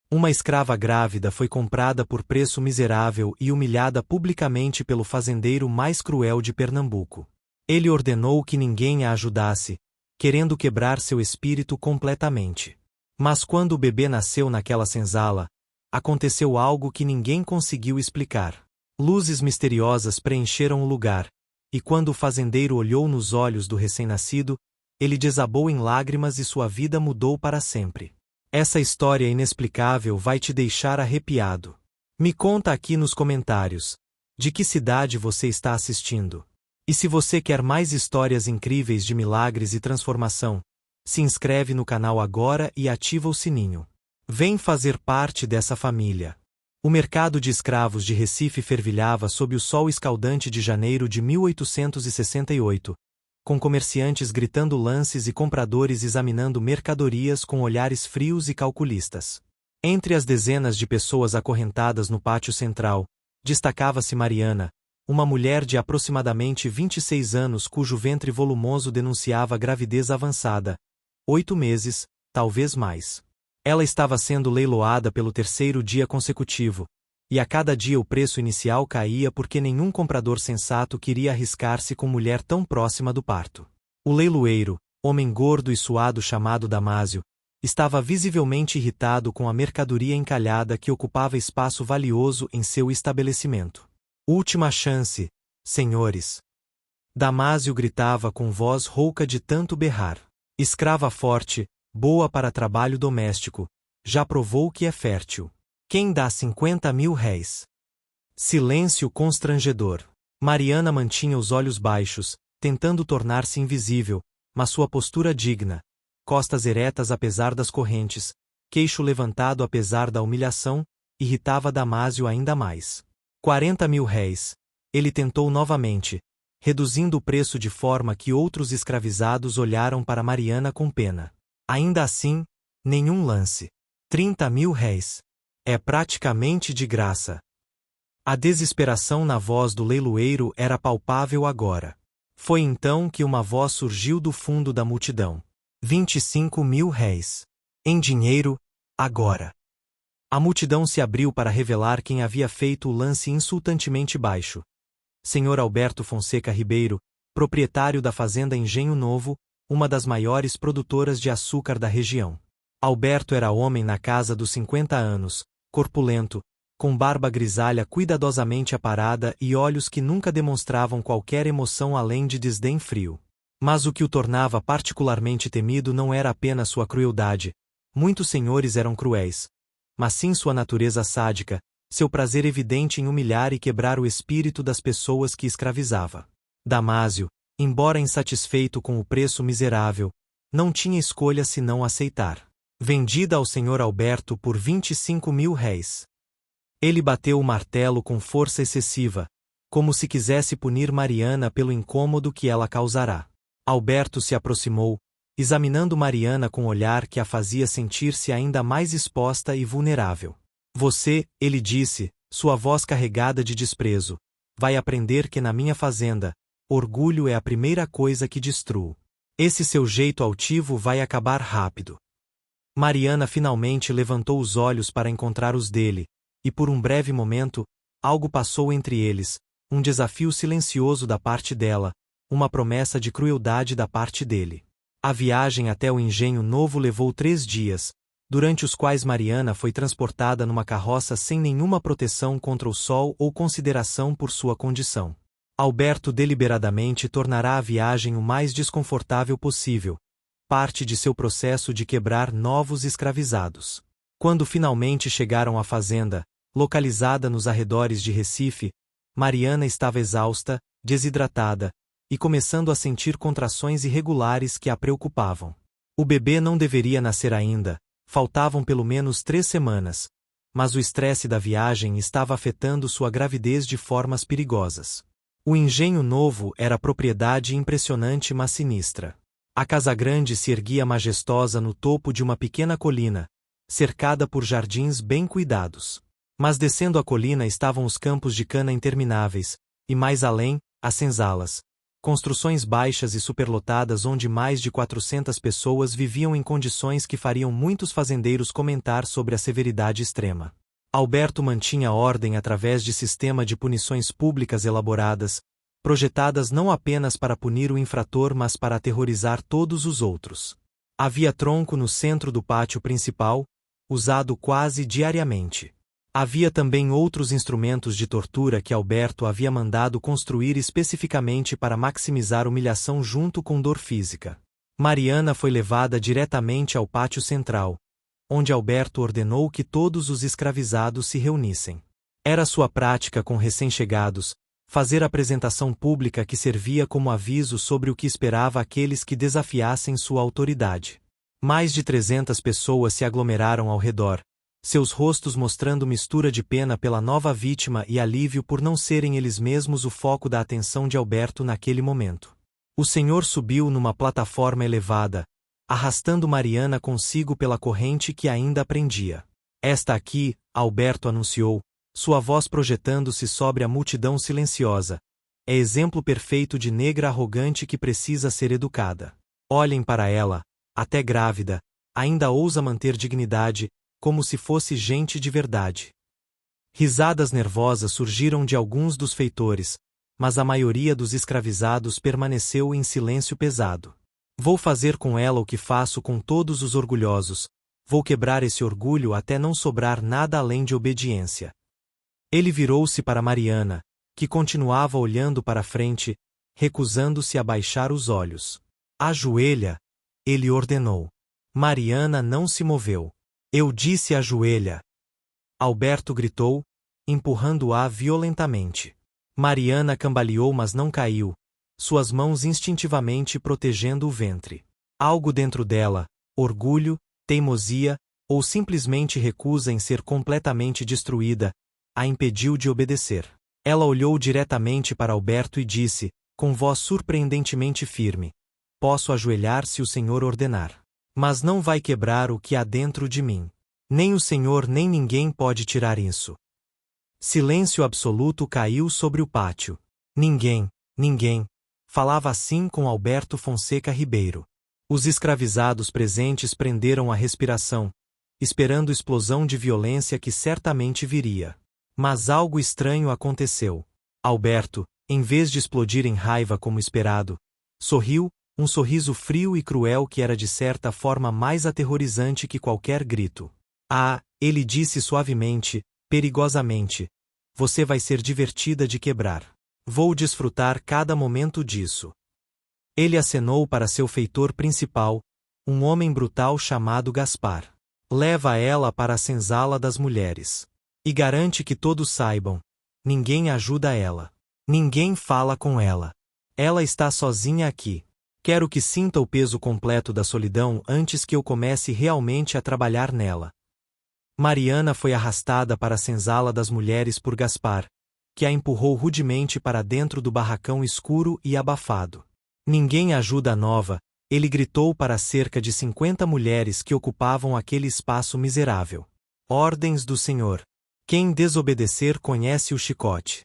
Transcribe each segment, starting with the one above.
Uma escrava grávida foi comprada por preço miserável e humilhada publicamente pelo fazendeiro mais cruel de Pernambuco. Ele ordenou que ninguém a ajudasse, querendo quebrar seu espírito completamente. Mas quando o bebê nasceu naquela senzala, aconteceu algo que ninguém conseguiu explicar. Luzes misteriosas preencheram o lugar, e quando o fazendeiro olhou nos olhos do recém-nascido, ele desabou em lágrimas e sua vida mudou para sempre. Essa história inexplicável vai te deixar arrepiado. Me conta aqui nos comentários, de que cidade você está assistindo. E se você quer mais histórias incríveis de milagres e transformação, se inscreve no canal agora e ativa o sininho. Vem fazer parte dessa família. O mercado de escravos de Recife fervilhava sob o sol escaldante de janeiro de 1868, com comerciantes gritando lances e compradores examinando mercadorias com olhares frios e calculistas. Entre as dezenas de pessoas acorrentadas no pátio central, destacava-se Mariana, uma mulher de aproximadamente 26 anos cujo ventre volumoso denunciava gravidez avançada, 8 meses, talvez mais. Ela estava sendo leiloada pelo terceiro dia consecutivo, e a cada dia o preço inicial caía porque nenhum comprador sensato queria arriscar-se com mulher tão próxima do parto. O leiloeiro, homem gordo e suado chamado Damásio, estava visivelmente irritado com a mercadoria encalhada que ocupava espaço valioso em seu estabelecimento. Última chance, senhores! Damásio gritava com voz rouca de tanto berrar. Escrava forte, boa para trabalho doméstico, já provou que é fértil. Quem dá 50.000 réis? Silêncio constrangedor. Mariana mantinha os olhos baixos, tentando tornar-se invisível, mas sua postura digna, costas eretas apesar das correntes, queixo levantado apesar da humilhação, irritava Damásio ainda mais. 40.000 réis. Ele tentou novamente, reduzindo o preço de forma que outros escravizados olharam para Mariana com pena. Ainda assim, nenhum lance. 30.000 réis. É praticamente de graça. A desesperação na voz do leiloeiro era palpável agora. Foi então que uma voz surgiu do fundo da multidão. 25.000 réis. Em dinheiro, agora. A multidão se abriu para revelar quem havia feito o lance insultantemente baixo. Senhor Alberto Fonseca Ribeiro, proprietário da fazenda Engenho Novo, uma das maiores produtoras de açúcar da região. Alberto era homem na casa dos 50 anos, corpulento, com barba grisalha cuidadosamente aparada e olhos que nunca demonstravam qualquer emoção além de desdém frio. Mas o que o tornava particularmente temido não era apenas sua crueldade. Muitos senhores eram cruéis, mas sim sua natureza sádica, seu prazer evidente em humilhar e quebrar o espírito das pessoas que escravizava. Damásio, embora insatisfeito com o preço miserável, não tinha escolha senão aceitar. Vendida ao senhor Alberto por 25.000 réis. Ele bateu o martelo com força excessiva, como se quisesse punir Mariana pelo incômodo que ela causará. Alberto se aproximou, examinando Mariana com um olhar que a fazia sentir-se ainda mais exposta e vulnerável. Você, ele disse, sua voz carregada de desprezo, vai aprender que na minha fazenda, orgulho é a primeira coisa que destruo. Esse seu jeito altivo vai acabar rápido. Mariana finalmente levantou os olhos para encontrar os dele, e por um breve momento, algo passou entre eles, um desafio silencioso da parte dela, uma promessa de crueldade da parte dele. A viagem até o Engenho Novo levou 3 dias, durante os quais Mariana foi transportada numa carroça sem nenhuma proteção contra o sol ou consideração por sua condição. Alberto deliberadamente tornará a viagem o mais desconfortável possível, parte de seu processo de quebrar novos escravizados. Quando finalmente chegaram à fazenda, localizada nos arredores de Recife, Mariana estava exausta, desidratada, e começando a sentir contrações irregulares que a preocupavam. O bebê não deveria nascer ainda, faltavam pelo menos 3 semanas, mas o estresse da viagem estava afetando sua gravidez de formas perigosas. O Engenho Novo era propriedade impressionante mas sinistra. A Casa Grande se erguia majestosa no topo de uma pequena colina, cercada por jardins bem cuidados. Mas descendo a colina estavam os campos de cana intermináveis, e mais além, as senzalas, Construções baixas e superlotadas onde mais de 400 pessoas viviam em condições que fariam muitos fazendeiros comentar sobre a severidade extrema. Alberto mantinha ordem através de sistema de punições públicas elaboradas, projetadas não apenas para punir o infrator mas para aterrorizar todos os outros. Havia tronco no centro do pátio principal, usado quase diariamente. Havia também outros instrumentos de tortura que Alberto havia mandado construir especificamente para maximizar humilhação junto com dor física. Mariana foi levada diretamente ao pátio central, onde Alberto ordenou que todos os escravizados se reunissem. Era sua prática com recém-chegados, fazer apresentação pública que servia como aviso sobre o que esperava aqueles que desafiassem sua autoridade. Mais de 300 pessoas se aglomeraram ao redor, seus rostos mostrando mistura de pena pela nova vítima e alívio por não serem eles mesmos o foco da atenção de Alberto naquele momento. O senhor subiu numa plataforma elevada, arrastando Mariana consigo pela corrente que ainda a prendia. Esta aqui, Alberto anunciou, sua voz projetando-se sobre a multidão silenciosa, é exemplo perfeito de negra arrogante que precisa ser educada. Olhem para ela, até grávida, ainda ousa manter dignidade, como se fosse gente de verdade. Risadas nervosas surgiram de alguns dos feitores, mas a maioria dos escravizados permaneceu em silêncio pesado. Vou fazer com ela o que faço com todos os orgulhosos, vou quebrar esse orgulho até não sobrar nada além de obediência. Ele virou-se para Mariana, que continuava olhando para frente, recusando-se a baixar os olhos. Ajoelha, ele ordenou. Mariana não se moveu. Eu disse ajoelha. Alberto gritou, empurrando-a violentamente. Mariana cambaleou mas não caiu, suas mãos instintivamente protegendo o ventre. Algo dentro dela, orgulho, teimosia, ou simplesmente recusa em ser completamente destruída, a impediu de obedecer. Ela olhou diretamente para Alberto e disse, com voz surpreendentemente firme: posso ajoelhar se o senhor ordenar. Mas não vai quebrar o que há dentro de mim. Nem o senhor nem ninguém pode tirar isso. Silêncio absoluto caiu sobre o pátio. Ninguém, falava assim com Alberto Fonseca Ribeiro. Os escravizados presentes prenderam a respiração, esperando explosão de violência que certamente viria. Mas algo estranho aconteceu. Alberto, em vez de explodir em raiva como esperado, sorriu, um sorriso frio e cruel que era de certa forma mais aterrorizante que qualquer grito. Ah, ele disse suavemente, perigosamente, você vai ser divertida de quebrar. Vou desfrutar cada momento disso. Ele acenou para seu feitor principal, um homem brutal chamado Gaspar. Leva ela para a senzala das mulheres. E garante que todos saibam, ninguém ajuda ela. Ninguém fala com ela. Ela está sozinha aqui. Quero que sinta o peso completo da solidão antes que eu comece realmente a trabalhar nela. Mariana foi arrastada para a senzala das mulheres por Gaspar, que a empurrou rudemente para dentro do barracão escuro e abafado. Ninguém ajuda a nova, ele gritou para cerca de 50 mulheres que ocupavam aquele espaço miserável. Ordens do Senhor. Quem desobedecer conhece o chicote.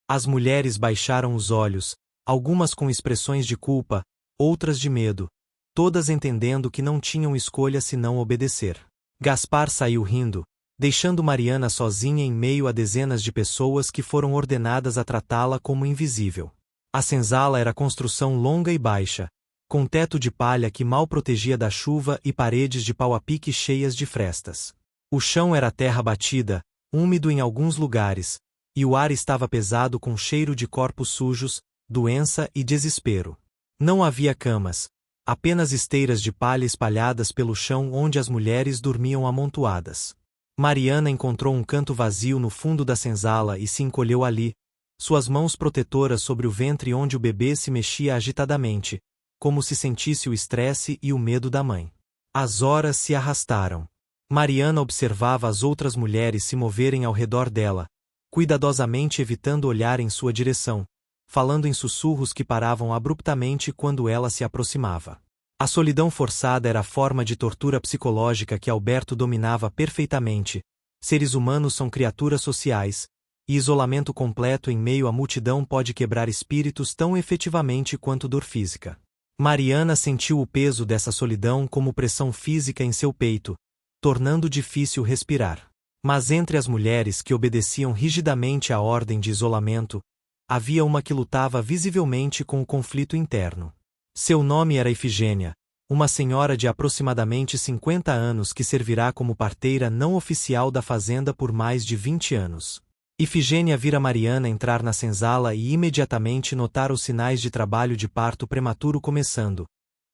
As mulheres baixaram os olhos, algumas com expressões de culpa, outras de medo, todas entendendo que não tinham escolha senão obedecer. Gaspar saiu rindo, deixando Mariana sozinha em meio a dezenas de pessoas que foram ordenadas a tratá-la como invisível. A senzala era construção longa e baixa, com teto de palha que mal protegia da chuva e paredes de pau a pique cheias de frestas. O chão era terra batida, úmido em alguns lugares, e o ar estava pesado com cheiro de corpos sujos, doença e desespero. Não havia camas, apenas esteiras de palha espalhadas pelo chão onde as mulheres dormiam amontoadas. Mariana encontrou um canto vazio no fundo da senzala e se encolheu ali, suas mãos protetoras sobre o ventre onde o bebê se mexia agitadamente, como se sentisse o estresse e o medo da mãe. As horas se arrastaram. Mariana observava as outras mulheres se moverem ao redor dela, cuidadosamente evitando olhar em sua direção, falando em sussurros que paravam abruptamente quando ela se aproximava. A solidão forçada era a forma de tortura psicológica que Alberto dominava perfeitamente. Seres humanos são criaturas sociais, e isolamento completo em meio à multidão pode quebrar espíritos tão efetivamente quanto dor física. Mariana sentiu o peso dessa solidão como pressão física em seu peito, tornando difícil respirar. Mas entre as mulheres que obedeciam rigidamente à ordem de isolamento, havia uma que lutava visivelmente com o conflito interno. Seu nome era Ifigênia, uma senhora de aproximadamente 50 anos que servirá como parteira não oficial da fazenda por mais de 20 anos. Ifigênia vira Mariana entrar na senzala e imediatamente notar os sinais de trabalho de parto prematuro começando.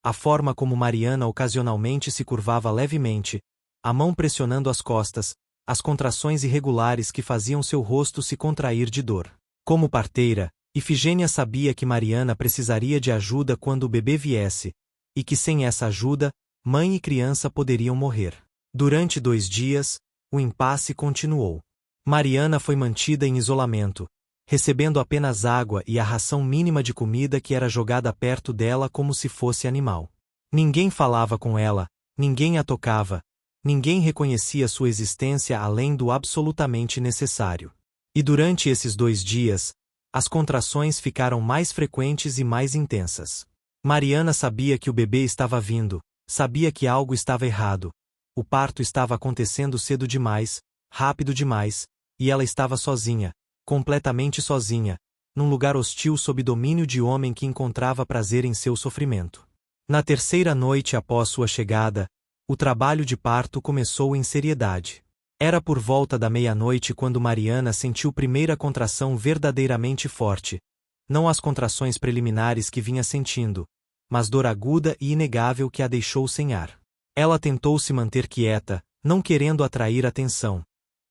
A forma como Mariana ocasionalmente se curvava levemente, a mão pressionando as costas, as contrações irregulares que faziam seu rosto se contrair de dor. Como parteira, Ifigênia sabia que Mariana precisaria de ajuda quando o bebê viesse, e que sem essa ajuda, mãe e criança poderiam morrer. Durante 2 dias, o impasse continuou. Mariana foi mantida em isolamento, recebendo apenas água e a ração mínima de comida que era jogada perto dela como se fosse animal. Ninguém falava com ela, ninguém a tocava, ninguém reconhecia sua existência além do absolutamente necessário. E durante esses 2 dias, as contrações ficaram mais frequentes e mais intensas. Mariana sabia que o bebê estava vindo, sabia que algo estava errado. O parto estava acontecendo cedo demais, rápido demais, e ela estava sozinha, completamente sozinha, num lugar hostil sob domínio de homem que encontrava prazer em seu sofrimento. Na 3ª noite após sua chegada, o trabalho de parto começou em seriedade. Era por volta da meia-noite quando Mariana sentiu primeira contração verdadeiramente forte, não as contrações preliminares que vinha sentindo, mas dor aguda e inegável que a deixou sem ar. Ela tentou se manter quieta, não querendo atrair atenção,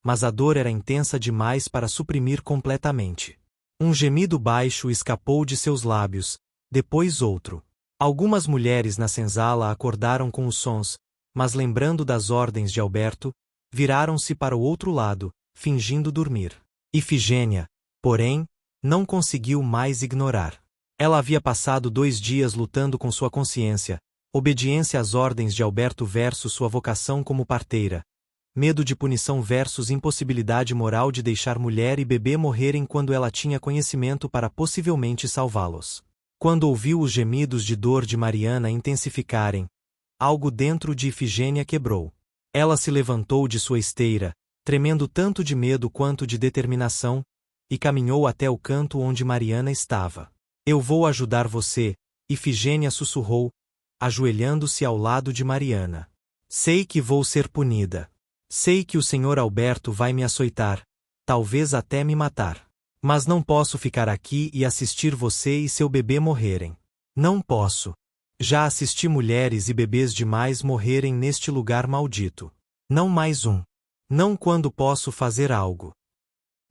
mas a dor era intensa demais para suprimir completamente. Um gemido baixo escapou de seus lábios, depois outro. Algumas mulheres na senzala acordaram com os sons, mas lembrando das ordens de Alberto, viraram-se para o outro lado, fingindo dormir. Ifigênia, porém, não conseguiu mais ignorar. Ela havia passado 2 dias lutando com sua consciência, obediência às ordens de Alberto versus sua vocação como parteira, medo de punição versus impossibilidade moral de deixar mulher e bebê morrerem quando ela tinha conhecimento para possivelmente salvá-los. Quando ouviu os gemidos de dor de Mariana intensificarem, algo dentro de Ifigênia quebrou. Ela se levantou de sua esteira, tremendo tanto de medo quanto de determinação, e caminhou até o canto onde Mariana estava. Eu vou ajudar você, Ifigênia sussurrou, ajoelhando-se ao lado de Mariana. Sei que vou ser punida. Sei que o Sr. Alberto vai me açoitar, talvez até me matar. Mas não posso ficar aqui e assistir você e seu bebê morrerem. Não posso. Já assisti mulheres e bebês demais morrerem neste lugar maldito. Não mais um. Não quando posso fazer algo.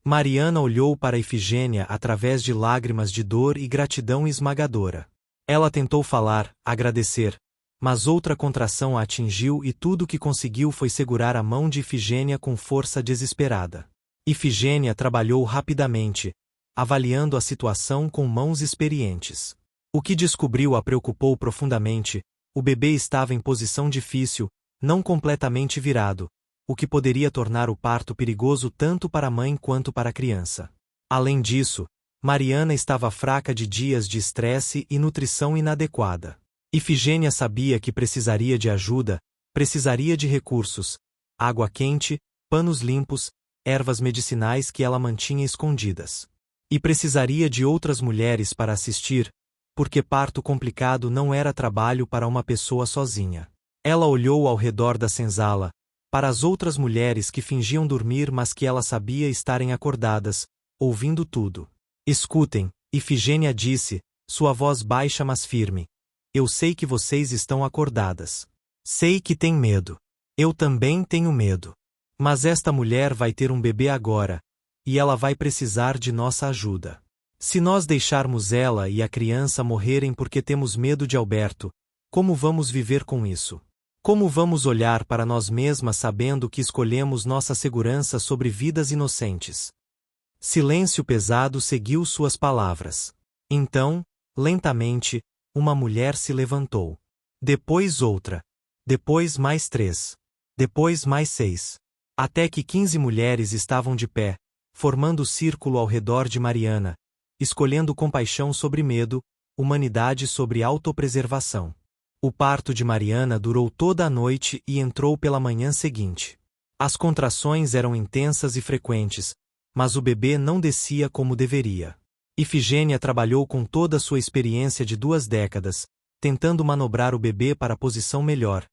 Mariana olhou para Ifigênia através de lágrimas de dor e gratidão esmagadora. Ela tentou falar, agradecer, mas outra contração a atingiu e tudo o que conseguiu foi segurar a mão de Ifigênia com força desesperada. Ifigênia trabalhou rapidamente, avaliando a situação com mãos experientes. O que descobriu a preocupou profundamente: o bebê estava em posição difícil, não completamente virado, o que poderia tornar o parto perigoso tanto para a mãe quanto para a criança. Além disso, Mariana estava fraca de dias de estresse e nutrição inadequada. Ifigênia sabia que precisaria de ajuda, precisaria de recursos, água quente, panos limpos, ervas medicinais que ela mantinha escondidas. E precisaria de outras mulheres para assistir, porque parto complicado não era trabalho para uma pessoa sozinha. Ela olhou ao redor da senzala, para as outras mulheres que fingiam dormir mas que ela sabia estarem acordadas, ouvindo tudo. Escutem, Ifigênia disse, sua voz baixa mas firme. Eu sei que vocês estão acordadas. Sei que têm medo. Eu também tenho medo. Mas esta mulher vai ter um bebê agora, e ela vai precisar de nossa ajuda. Se nós deixarmos ela e a criança morrerem porque temos medo de Alberto, como vamos viver com isso? Como vamos olhar para nós mesmas sabendo que escolhemos nossa segurança sobre vidas inocentes? Silêncio pesado seguiu suas palavras. Então, lentamente, uma mulher se levantou. Depois outra. Depois mais 3. Depois mais 6. Até que 15 mulheres estavam de pé, formando círculo ao redor de Mariana, escolhendo compaixão sobre medo, humanidade sobre autopreservação. O parto de Mariana durou toda a noite e entrou pela manhã seguinte. As contrações eram intensas e frequentes, mas o bebê não descia como deveria. Ifigênia trabalhou com toda a sua experiência de 2 décadas, tentando manobrar o bebê para a posição melhor,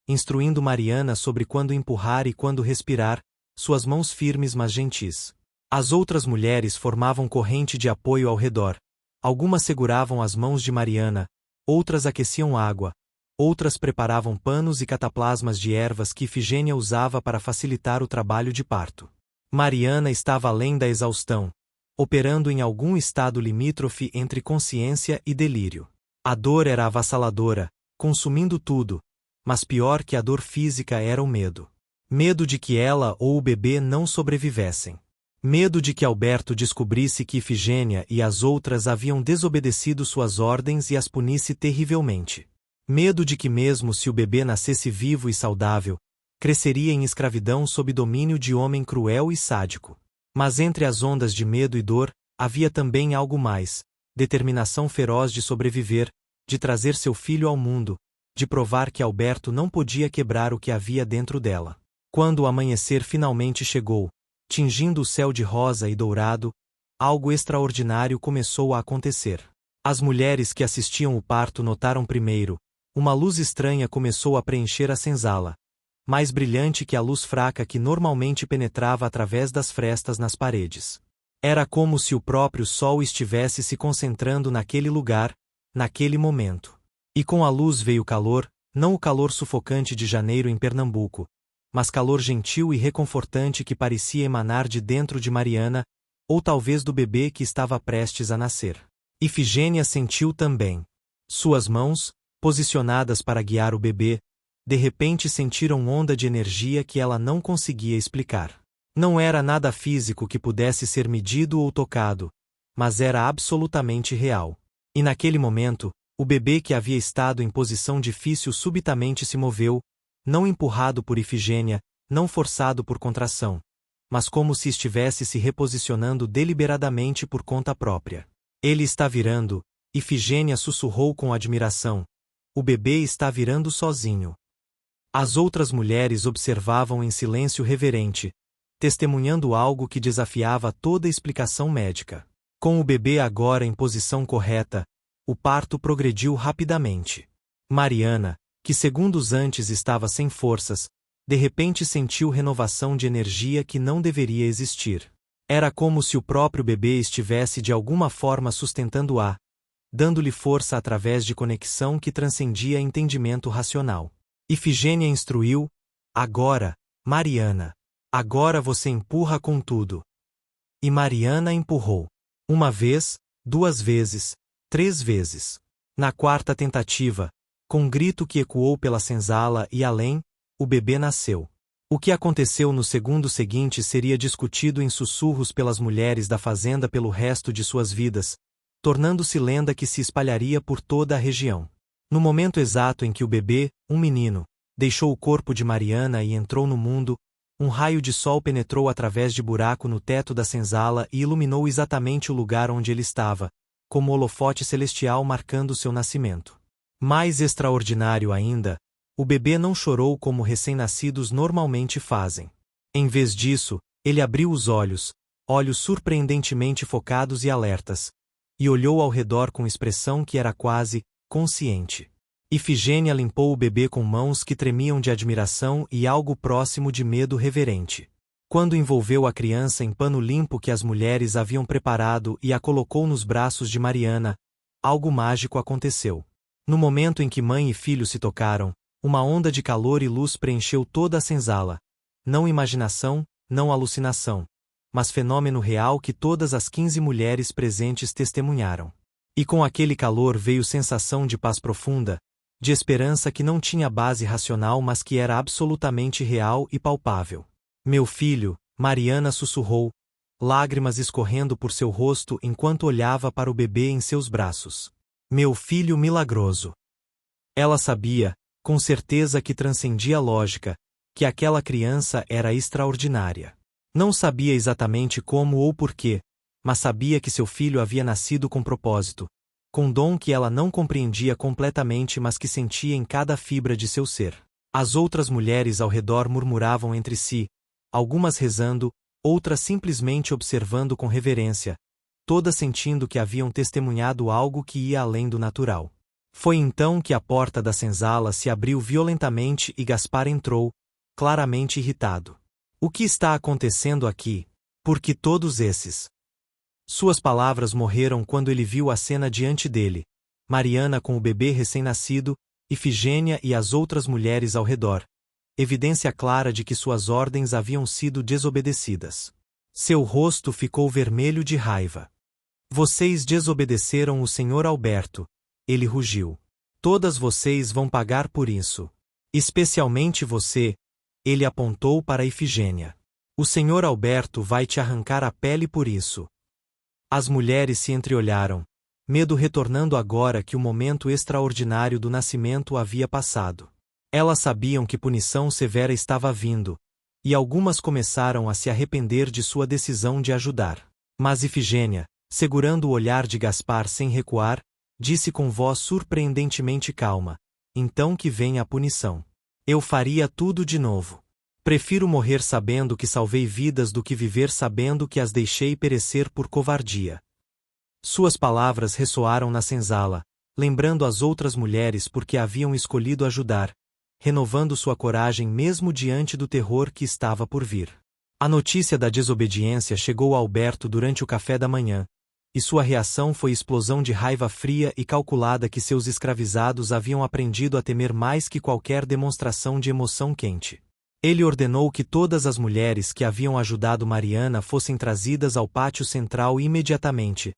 instruindo Mariana sobre quando empurrar e quando respirar, suas mãos firmes mas gentis. As outras mulheres formavam corrente de apoio ao redor. Algumas seguravam as mãos de Mariana, outras aqueciam água, outras preparavam panos e cataplasmas de ervas que Ifigênia usava para facilitar o trabalho de parto. Mariana estava além da exaustão, operando em algum estado limítrofe entre consciência e delírio. A dor era avassaladora, consumindo tudo, mas pior que a dor física era o medo. Medo de que ela ou o bebê não sobrevivessem. Medo de que Alberto descobrisse que Ifigênia e as outras haviam desobedecido suas ordens e as punisse terrivelmente. Medo de que mesmo se o bebê nascesse vivo e saudável, cresceria em escravidão sob domínio de homem cruel e sádico. Mas entre as ondas de medo e dor, havia também algo mais: determinação feroz de sobreviver, de trazer seu filho ao mundo, de provar que Alberto não podia quebrar o que havia dentro dela. Quando o amanhecer finalmente chegou, tingindo o céu de rosa e dourado, algo extraordinário começou a acontecer. As mulheres que assistiam o parto notaram primeiro: uma luz estranha começou a preencher a senzala, mais brilhante que a luz fraca que normalmente penetrava através das frestas nas paredes. Era como se o próprio sol estivesse se concentrando naquele lugar, naquele momento. E com a luz veio calor, não o calor sufocante de janeiro em Pernambuco, mas calor gentil e reconfortante que parecia emanar de dentro de Mariana, ou talvez do bebê que estava prestes a nascer. Ifigênia sentiu também. Suas mãos, posicionadas para guiar o bebê, de repente sentiram onda de energia que ela não conseguia explicar. Não era nada físico que pudesse ser medido ou tocado, mas era absolutamente real. E naquele momento, o bebê que havia estado em posição difícil subitamente se moveu, não empurrado por Ifigênia, não forçado por contração, mas como se estivesse se reposicionando deliberadamente por conta própria. Ele está virando, Ifigênia sussurrou com admiração. O bebê está virando sozinho. As outras mulheres observavam em silêncio reverente, testemunhando algo que desafiava toda explicação médica. Com o bebê agora em posição correta, o parto progrediu rapidamente. Mariana, que segundos antes estava sem forças, de repente sentiu renovação de energia que não deveria existir. Era como se o próprio bebê estivesse de alguma forma sustentando-a, dando-lhe força através de conexão que transcendia entendimento racional. Ifigênia instruiu: agora, Mariana. Agora você empurra com tudo. E Mariana empurrou. 1 vez, 2 vezes, 3 vezes. Na 4ª tentativa, com um grito que ecoou pela senzala e além, o bebê nasceu. O que aconteceu no segundo seguinte seria discutido em sussurros pelas mulheres da fazenda pelo resto de suas vidas, tornando-se lenda que se espalharia por toda a região. No momento exato em que o bebê, um menino, deixou o corpo de Mariana e entrou no mundo, um raio de sol penetrou através de buraco no teto da senzala e iluminou exatamente o lugar onde ele estava, como holofote celestial marcando seu nascimento. Mais extraordinário ainda, o bebê não chorou como recém-nascidos normalmente fazem. Em vez disso, ele abriu os olhos, olhos surpreendentemente focados e alertas, e olhou ao redor com expressão que era quase consciente. Ifigênia limpou o bebê com mãos que tremiam de admiração e algo próximo de medo reverente. Quando envolveu a criança em pano limpo que as mulheres haviam preparado e a colocou nos braços de Mariana, algo mágico aconteceu. No momento em que mãe e filho se tocaram, uma onda de calor e luz preencheu toda a senzala. Não imaginação, não alucinação, mas fenômeno real que todas as 15 mulheres presentes testemunharam. E com aquele calor veio sensação de paz profunda, de esperança que não tinha base racional mas que era absolutamente real e palpável. Meu filho, Mariana sussurrou, lágrimas escorrendo por seu rosto enquanto olhava para o bebê em seus braços. Meu filho milagroso. Ela sabia, com certeza que transcendia a lógica, que aquela criança era extraordinária. Não sabia exatamente como ou porquê, mas sabia que seu filho havia nascido com propósito, com dom que ela não compreendia completamente mas que sentia em cada fibra de seu ser. As outras mulheres ao redor murmuravam entre si, algumas rezando, outras simplesmente observando com reverência, todas sentindo que haviam testemunhado algo que ia além do natural. Foi então que a porta da senzala se abriu violentamente e Gaspar entrou, claramente irritado. O que está acontecendo aqui? Por que todos esses? Suas palavras morreram quando ele viu a cena diante dele, Mariana com o bebê recém-nascido, Ifigênia e as outras mulheres ao redor, evidência clara de que suas ordens haviam sido desobedecidas. Seu rosto ficou vermelho de raiva. Vocês desobedeceram o Sr. Alberto, ele rugiu. Todas vocês vão pagar por isso. Especialmente você, ele apontou para Ifigênia. O Sr. Alberto vai te arrancar a pele por isso. As mulheres se entreolharam, medo retornando agora que o momento extraordinário do nascimento havia passado. Elas sabiam que punição severa estava vindo, e algumas começaram a se arrepender de sua decisão de ajudar. Mas Ifigênia, segurando o olhar de Gaspar sem recuar, disse com voz surpreendentemente calma: então que venha a punição. Eu faria tudo de novo. Prefiro morrer sabendo que salvei vidas do que viver sabendo que as deixei perecer por covardia. Suas palavras ressoaram na senzala, lembrando as outras mulheres porque haviam escolhido ajudar, renovando sua coragem mesmo diante do terror que estava por vir. A notícia da desobediência chegou a Alberto durante o café da manhã, e sua reação foi explosão de raiva fria e calculada que seus escravizados haviam aprendido a temer mais que qualquer demonstração de emoção quente. Ele ordenou que todas as mulheres que haviam ajudado Mariana fossem trazidas ao pátio central imediatamente,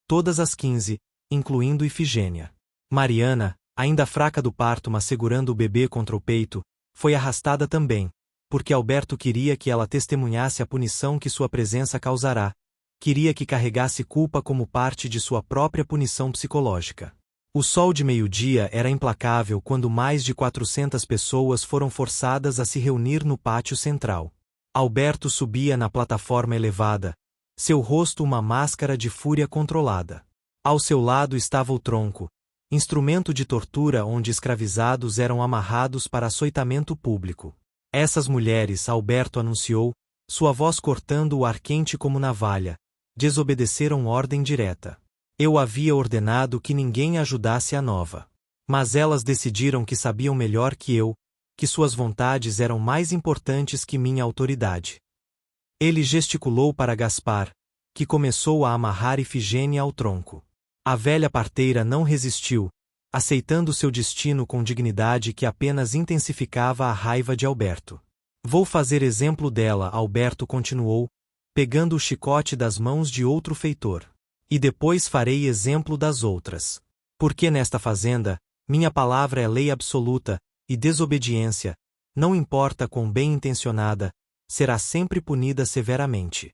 todas as 15, incluindo Ifigênia. Mariana, ainda fraca do parto mas segurando o bebê contra o peito, foi arrastada também, porque Alberto queria que ela testemunhasse a punição que sua presença causará, queria que carregasse culpa como parte de sua própria punição psicológica. O sol de meio-dia era implacável quando mais de 400 pessoas foram forçadas a se reunir no pátio central. Alberto subia na plataforma elevada, seu rosto uma máscara de fúria controlada. Ao seu lado estava o tronco, instrumento de tortura onde escravizados eram amarrados para açoitamento público. Essas mulheres, Alberto anunciou, sua voz cortando o ar quente como navalha, desobedeceram ordem direta. Eu havia ordenado que ninguém ajudasse a nova. Mas elas decidiram que sabiam melhor que eu, que suas vontades eram mais importantes que minha autoridade. Ele gesticulou para Gaspar, que começou a amarrar Ifigênia ao tronco. A velha parteira não resistiu, aceitando seu destino com dignidade que apenas intensificava a raiva de Alberto. Vou fazer exemplo dela, Alberto continuou, pegando o chicote das mãos de outro feitor. E depois farei exemplo das outras. Porque nesta fazenda, minha palavra é lei absoluta, e desobediência, não importa quão bem intencionada, será sempre punida severamente.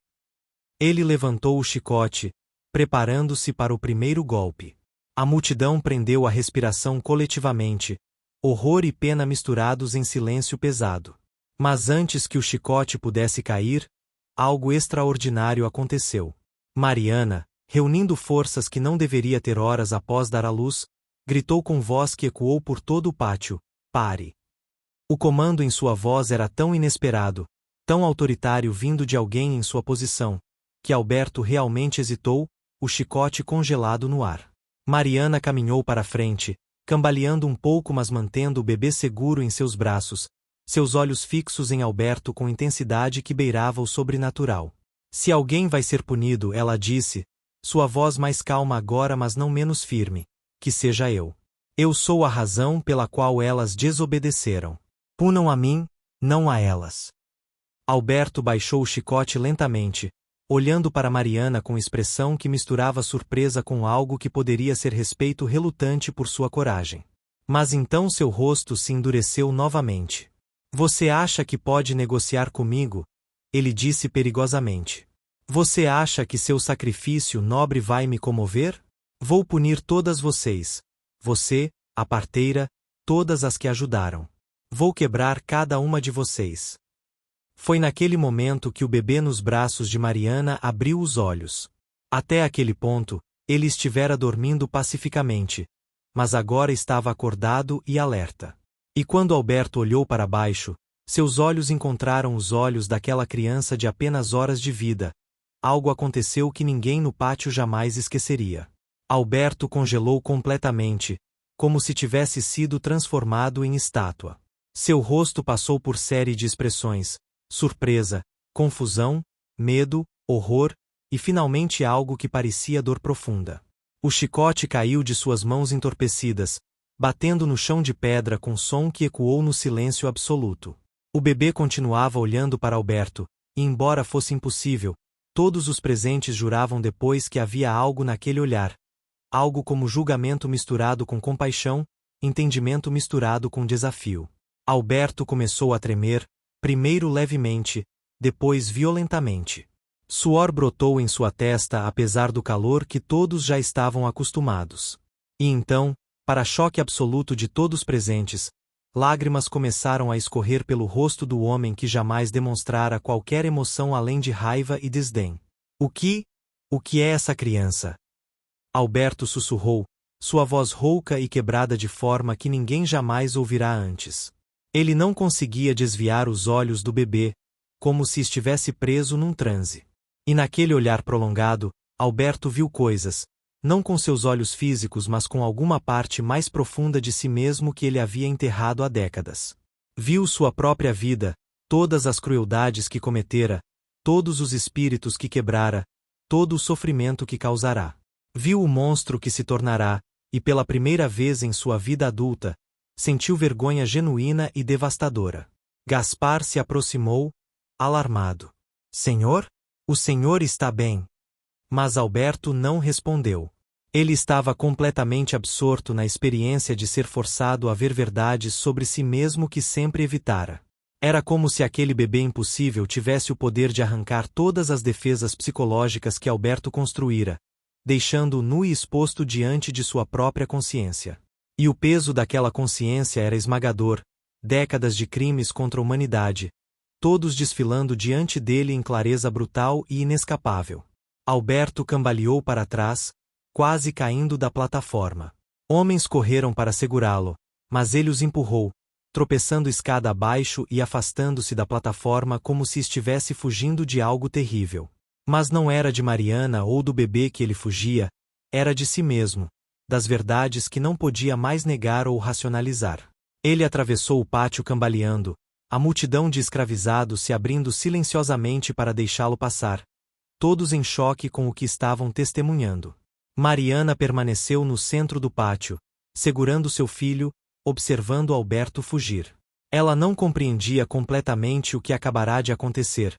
Ele levantou o chicote, preparando-se para o primeiro golpe. A multidão prendeu a respiração coletivamente, horror e pena misturados em silêncio pesado. Mas antes que o chicote pudesse cair, algo extraordinário aconteceu. Mariana, reunindo forças que não deveria ter horas após dar à luz, gritou com voz que ecoou por todo o pátio: pare! O comando em sua voz era tão inesperado, tão autoritário vindo de alguém em sua posição, que Alberto realmente hesitou, o chicote congelado no ar. Mariana caminhou para a frente, cambaleando um pouco mas mantendo o bebê seguro em seus braços, seus olhos fixos em Alberto com intensidade que beirava o sobrenatural. Se alguém vai ser punido, ela disse, sua voz mais calma agora mas não menos firme, que seja eu. Eu sou a razão pela qual elas desobedeceram. Punam a mim, não a elas. Alberto baixou o chicote lentamente, olhando para Mariana com expressão que misturava surpresa com algo que poderia ser respeito relutante por sua coragem. Mas então seu rosto se endureceu novamente. Você acha que pode negociar comigo? Ele disse perigosamente. Você acha que seu sacrifício nobre vai me comover? Vou punir todas vocês. Você, a parteira, todas as que ajudaram. Vou quebrar cada uma de vocês. Foi naquele momento que o bebê nos braços de Mariana abriu os olhos. Até aquele ponto, ele estivera dormindo pacificamente, mas agora estava acordado e alerta. E quando Alberto olhou para baixo, seus olhos encontraram os olhos daquela criança de apenas horas de vida. Algo aconteceu que ninguém no pátio jamais esqueceria. Alberto congelou completamente, como se tivesse sido transformado em estátua. Seu rosto passou por série de expressões: surpresa, confusão, medo, horror, e finalmente algo que parecia dor profunda. O chicote caiu de suas mãos entorpecidas, batendo no chão de pedra com som que ecoou no silêncio absoluto. O bebê continuava olhando para Alberto, e embora fosse impossível, todos os presentes juravam depois que havia algo naquele olhar. Algo como julgamento misturado com compaixão, entendimento misturado com desafio. Alberto começou a tremer, primeiro levemente, depois violentamente. Suor brotou em sua testa apesar do calor que todos já estavam acostumados. E então, para choque absoluto de todos presentes, lágrimas começaram a escorrer pelo rosto do homem que jamais demonstrara qualquer emoção além de raiva e desdém. O que é essa criança? Alberto sussurrou, sua voz rouca e quebrada de forma que ninguém jamais ouvirá antes. Ele não conseguia desviar os olhos do bebê, como se estivesse preso num transe. E naquele olhar prolongado, Alberto viu coisas, não com seus olhos físicos mas com alguma parte mais profunda de si mesmo que ele havia enterrado há décadas. Viu sua própria vida, todas as crueldades que cometera, todos os espíritos que quebrara, todo o sofrimento que causará. Viu o monstro que se tornará, e pela primeira vez em sua vida adulta, sentiu vergonha genuína e devastadora. Gaspar se aproximou, alarmado. Senhor? O senhor está bem? Mas Alberto não respondeu. Ele estava completamente absorto na experiência de ser forçado a ver verdades sobre si mesmo que sempre evitara. Era como se aquele bebê impossível tivesse o poder de arrancar todas as defesas psicológicas que Alberto construíra, deixando-o nu e exposto diante de sua própria consciência. E o peso daquela consciência era esmagador, décadas de crimes contra a humanidade, todos desfilando diante dele em clareza brutal e inescapável. Alberto cambaleou para trás, quase caindo da plataforma. Homens correram para segurá-lo, mas ele os empurrou, tropeçando escada abaixo e afastando-se da plataforma como se estivesse fugindo de algo terrível. Mas não era de Mariana ou do bebê que ele fugia, era de si mesmo, das verdades que não podia mais negar ou racionalizar. Ele atravessou o pátio cambaleando, a multidão de escravizados se abrindo silenciosamente para deixá-lo passar, todos em choque com o que estavam testemunhando. Mariana permaneceu no centro do pátio, segurando seu filho, observando Alberto fugir. Ela não compreendia completamente o que acabará de acontecer,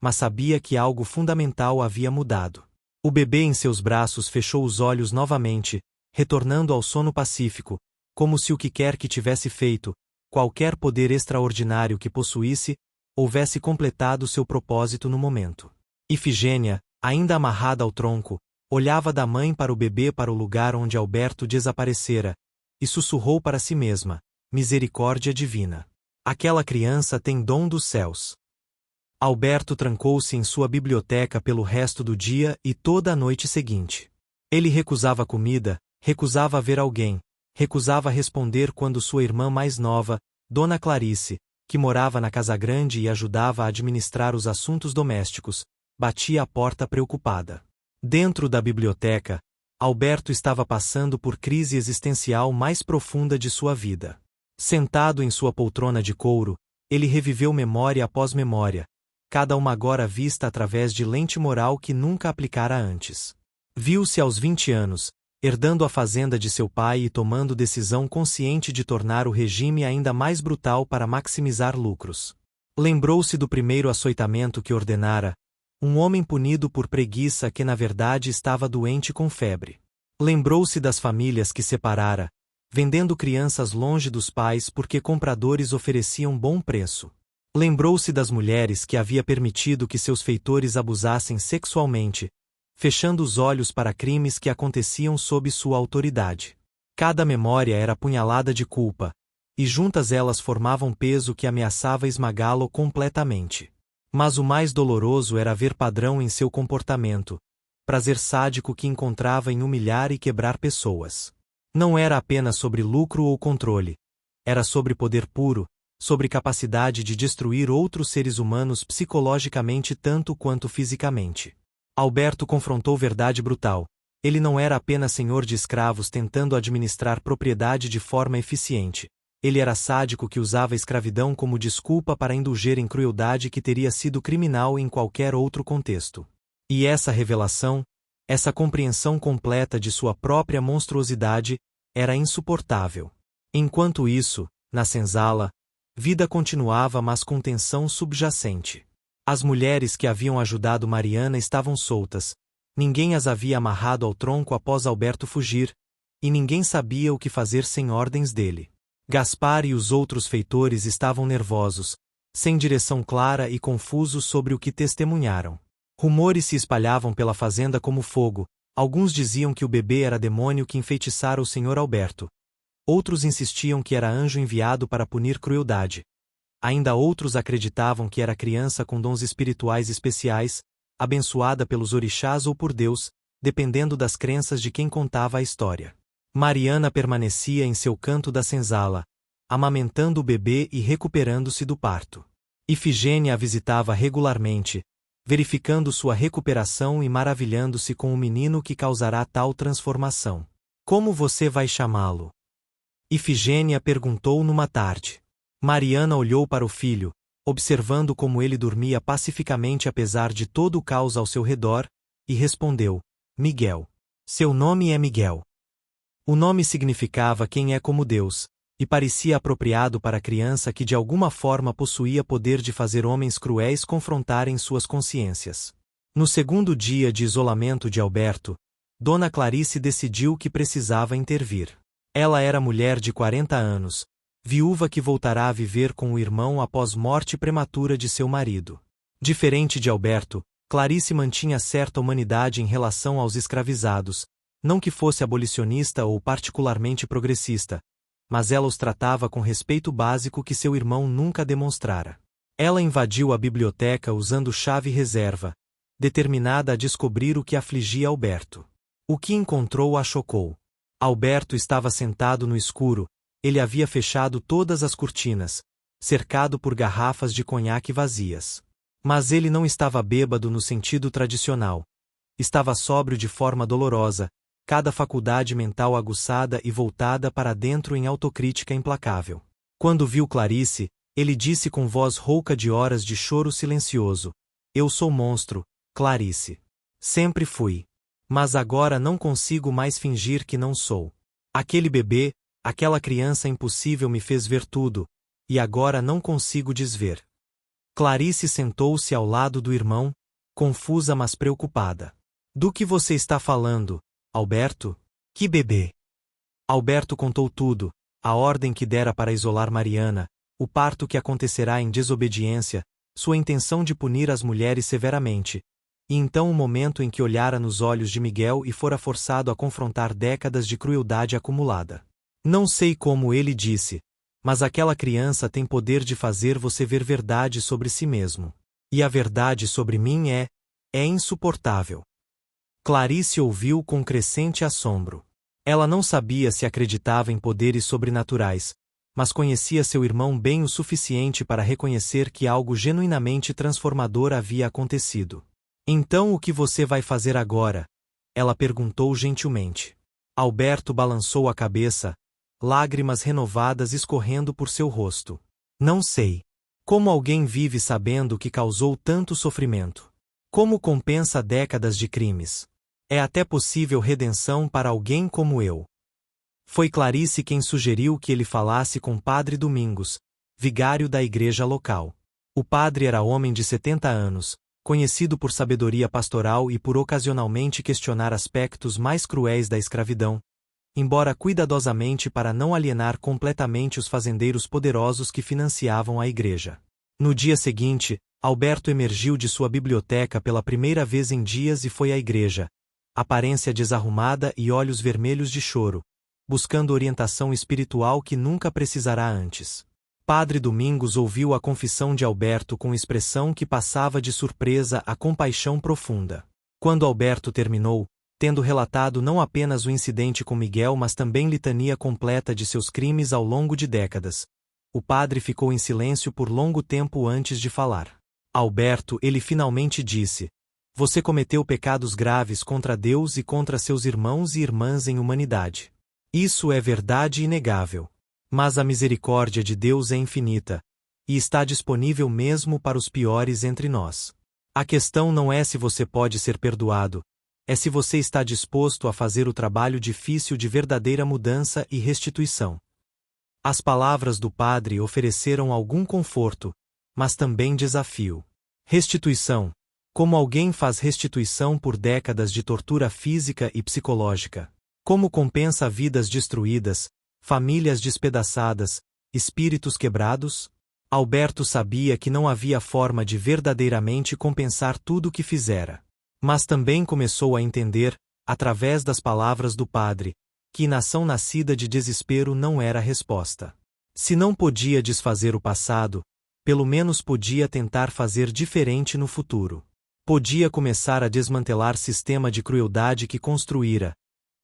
mas sabia que algo fundamental havia mudado. O bebê em seus braços fechou os olhos novamente, retornando ao sono pacífico, como se o que quer que tivesse feito, qualquer poder extraordinário que possuísse, houvesse completado seu propósito no momento. Ifigênia, ainda amarrada ao tronco, olhava da mãe para o bebê para o lugar onde Alberto desaparecera, e sussurrou para si mesma, misericórdia divina. Aquela criança tem dom dos céus. Alberto trancou-se em sua biblioteca pelo resto do dia e toda a noite seguinte. Ele recusava comida, recusava ver alguém, recusava responder quando sua irmã mais nova, Dona Clarice, que morava na casa grande e ajudava a administrar os assuntos domésticos, batia à porta preocupada. Dentro da biblioteca, Alberto estava passando por crise existencial mais profunda de sua vida. Sentado em sua poltrona de couro, ele reviveu memória após memória, cada uma agora vista através de lente moral que nunca aplicara antes. Viu-se aos 20 anos, herdando a fazenda de seu pai e tomando decisão consciente de tornar o regime ainda mais brutal para maximizar lucros. Lembrou-se do primeiro açoitamento que ordenara, um homem punido por preguiça que na verdade estava doente com febre. Lembrou-se das famílias que separara, vendendo crianças longe dos pais porque compradores ofereciam bom preço. Lembrou-se das mulheres que havia permitido que seus feitores abusassem sexualmente, fechando os olhos para crimes que aconteciam sob sua autoridade. Cada memória era punhalada de culpa, e juntas elas formavam peso que ameaçava esmagá-lo completamente. Mas o mais doloroso era ver padrão em seu comportamento, prazer sádico que encontrava em humilhar e quebrar pessoas. Não era apenas sobre lucro ou controle. Era sobre poder puro, sobre capacidade de destruir outros seres humanos psicologicamente tanto quanto fisicamente. Alberto confrontou verdade brutal. Ele não era apenas senhor de escravos tentando administrar propriedade de forma eficiente. Ele era sádico que usava a escravidão como desculpa para indulger em crueldade que teria sido criminal em qualquer outro contexto. E essa revelação, essa compreensão completa de sua própria monstruosidade, era insuportável. Enquanto isso, na senzala, vida continuava mas com tensão subjacente. As mulheres que haviam ajudado Mariana estavam soltas, ninguém as havia amarrado ao tronco após Alberto fugir, e ninguém sabia o que fazer sem ordens dele. Gaspar e os outros feitores estavam nervosos, sem direção clara e confusos sobre o que testemunharam. Rumores se espalhavam pela fazenda como fogo, alguns diziam que o bebê era demônio que enfeitiçara o senhor Alberto. Outros insistiam que era anjo enviado para punir crueldade. Ainda outros acreditavam que era criança com dons espirituais especiais, abençoada pelos orixás ou por Deus, dependendo das crenças de quem contava a história. Mariana permanecia em seu canto da senzala, amamentando o bebê e recuperando-se do parto. Ifigênia a visitava regularmente, verificando sua recuperação e maravilhando-se com o menino que causará tal transformação. Como você vai chamá-lo? Ifigênia perguntou numa tarde. Mariana olhou para o filho, observando como ele dormia pacificamente apesar de todo o caos ao seu redor, e respondeu: Miguel. Seu nome é Miguel. O nome significava quem é como Deus, e parecia apropriado para a criança que de alguma forma possuía poder de fazer homens cruéis confrontarem suas consciências. No segundo dia de isolamento de Alberto, Dona Clarice decidiu que precisava intervir. Ela era mulher de 40 anos, viúva que voltará a viver com o irmão após morte prematura de seu marido. Diferente de Alberto, Clarice mantinha certa humanidade em relação aos escravizados, não que fosse abolicionista ou particularmente progressista, mas ela os tratava com respeito básico que seu irmão nunca demonstrara. Ela invadiu a biblioteca usando chave reserva, determinada a descobrir o que afligia Alberto. O que encontrou a chocou. Alberto estava sentado no escuro, ele havia fechado todas as cortinas, cercado por garrafas de conhaque vazias. Mas ele não estava bêbado no sentido tradicional. Estava sóbrio de forma dolorosa, cada faculdade mental aguçada e voltada para dentro em autocrítica implacável. Quando viu Clarice, ele disse com voz rouca de horas de choro silencioso: Eu sou monstro, Clarice. Sempre fui. Mas agora não consigo mais fingir que não sou. Aquele bebê, aquela criança impossível me fez ver tudo, e agora não consigo desver. Clarice sentou-se ao lado do irmão, confusa mas preocupada. Do que você está falando, Alberto? Que bebê? Alberto contou tudo, a ordem que dera para isolar Mariana, o parto que acontecerá em desobediência, sua intenção de punir as mulheres severamente, e então o momento em que olhara nos olhos de Miguel e fora forçado a confrontar décadas de crueldade acumulada. Não sei como ele disse, mas aquela criança tem poder de fazer você ver verdade sobre si mesmo. E a verdade sobre mim é insuportável. Clarice ouviu com crescente assombro. Ela não sabia se acreditava em poderes sobrenaturais, mas conhecia seu irmão bem o suficiente para reconhecer que algo genuinamente transformador havia acontecido. Então o que você vai fazer agora? Ela perguntou gentilmente. Alberto balançou a cabeça, lágrimas renovadas escorrendo por seu rosto. Não sei. Como alguém vive sabendo que causou tanto sofrimento? Como compensa décadas de crimes? É até possível redenção para alguém como eu. Foi Clarice quem sugeriu que ele falasse com Padre Domingos, vigário da igreja local. O padre era homem de 70 anos, conhecido por sabedoria pastoral e por ocasionalmente questionar aspectos mais cruéis da escravidão, embora cuidadosamente para não alienar completamente os fazendeiros poderosos que financiavam a igreja. No dia seguinte, Alberto emergiu de sua biblioteca pela primeira vez em dias e foi à igreja, aparência desarrumada e olhos vermelhos de choro, buscando orientação espiritual que nunca precisará antes. Padre Domingos ouviu a confissão de Alberto com expressão que passava de surpresa a compaixão profunda. Quando Alberto terminou, tendo relatado não apenas o incidente com Miguel mas também litania completa de seus crimes ao longo de décadas, o padre ficou em silêncio por longo tempo antes de falar. Alberto, ele finalmente disse: "Você cometeu pecados graves contra Deus e contra seus irmãos e irmãs em humanidade. Isso é verdade inegável. Mas a misericórdia de Deus é infinita, e está disponível mesmo para os piores entre nós. A questão não é se você pode ser perdoado, é se você está disposto a fazer o trabalho difícil de verdadeira mudança e restituição." As palavras do padre ofereceram algum conforto, mas também desafio. Restituição. Como alguém faz restituição por décadas de tortura física e psicológica? Como compensa vidas destruídas, famílias despedaçadas, espíritos quebrados? Alberto sabia que não havia forma de verdadeiramente compensar tudo o que fizera. Mas também começou a entender, através das palavras do padre, que inação nascida de desespero não era a resposta. Se não podia desfazer o passado, pelo menos podia tentar fazer diferente no futuro. Podia começar a desmantelar sistema de crueldade que construíra,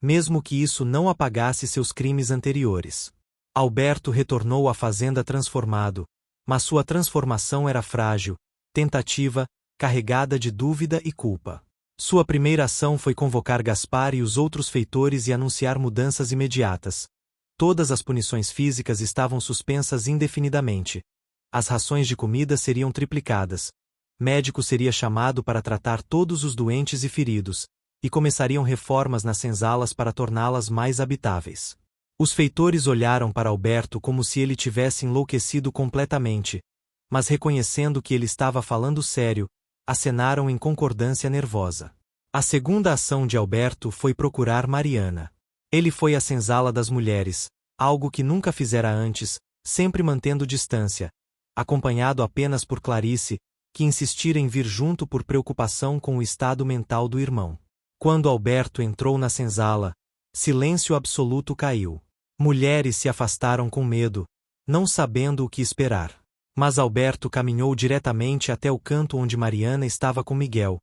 mesmo que isso não apagasse seus crimes anteriores. Alberto retornou à fazenda transformado, mas sua transformação era frágil, tentativa, carregada de dúvida e culpa. Sua primeira ação foi convocar Gaspar e os outros feitores e anunciar mudanças imediatas. Todas as punições físicas estavam suspensas indefinidamente. As rações de comida seriam triplicadas. Médico seria chamado para tratar todos os doentes e feridos, e começariam reformas nas senzalas para torná-las mais habitáveis. Os feitores olharam para Alberto como se ele tivesse enlouquecido completamente, mas reconhecendo que ele estava falando sério, acenaram em concordância nervosa. A segunda ação de Alberto foi procurar Mariana. Ele foi à senzala das mulheres, algo que nunca fizera antes, sempre mantendo distância, acompanhado apenas por Clarice, que insistira em vir junto por preocupação com o estado mental do irmão. Quando Alberto entrou na senzala, silêncio absoluto caiu. Mulheres se afastaram com medo, não sabendo o que esperar. Mas Alberto caminhou diretamente até o canto onde Mariana estava com Miguel,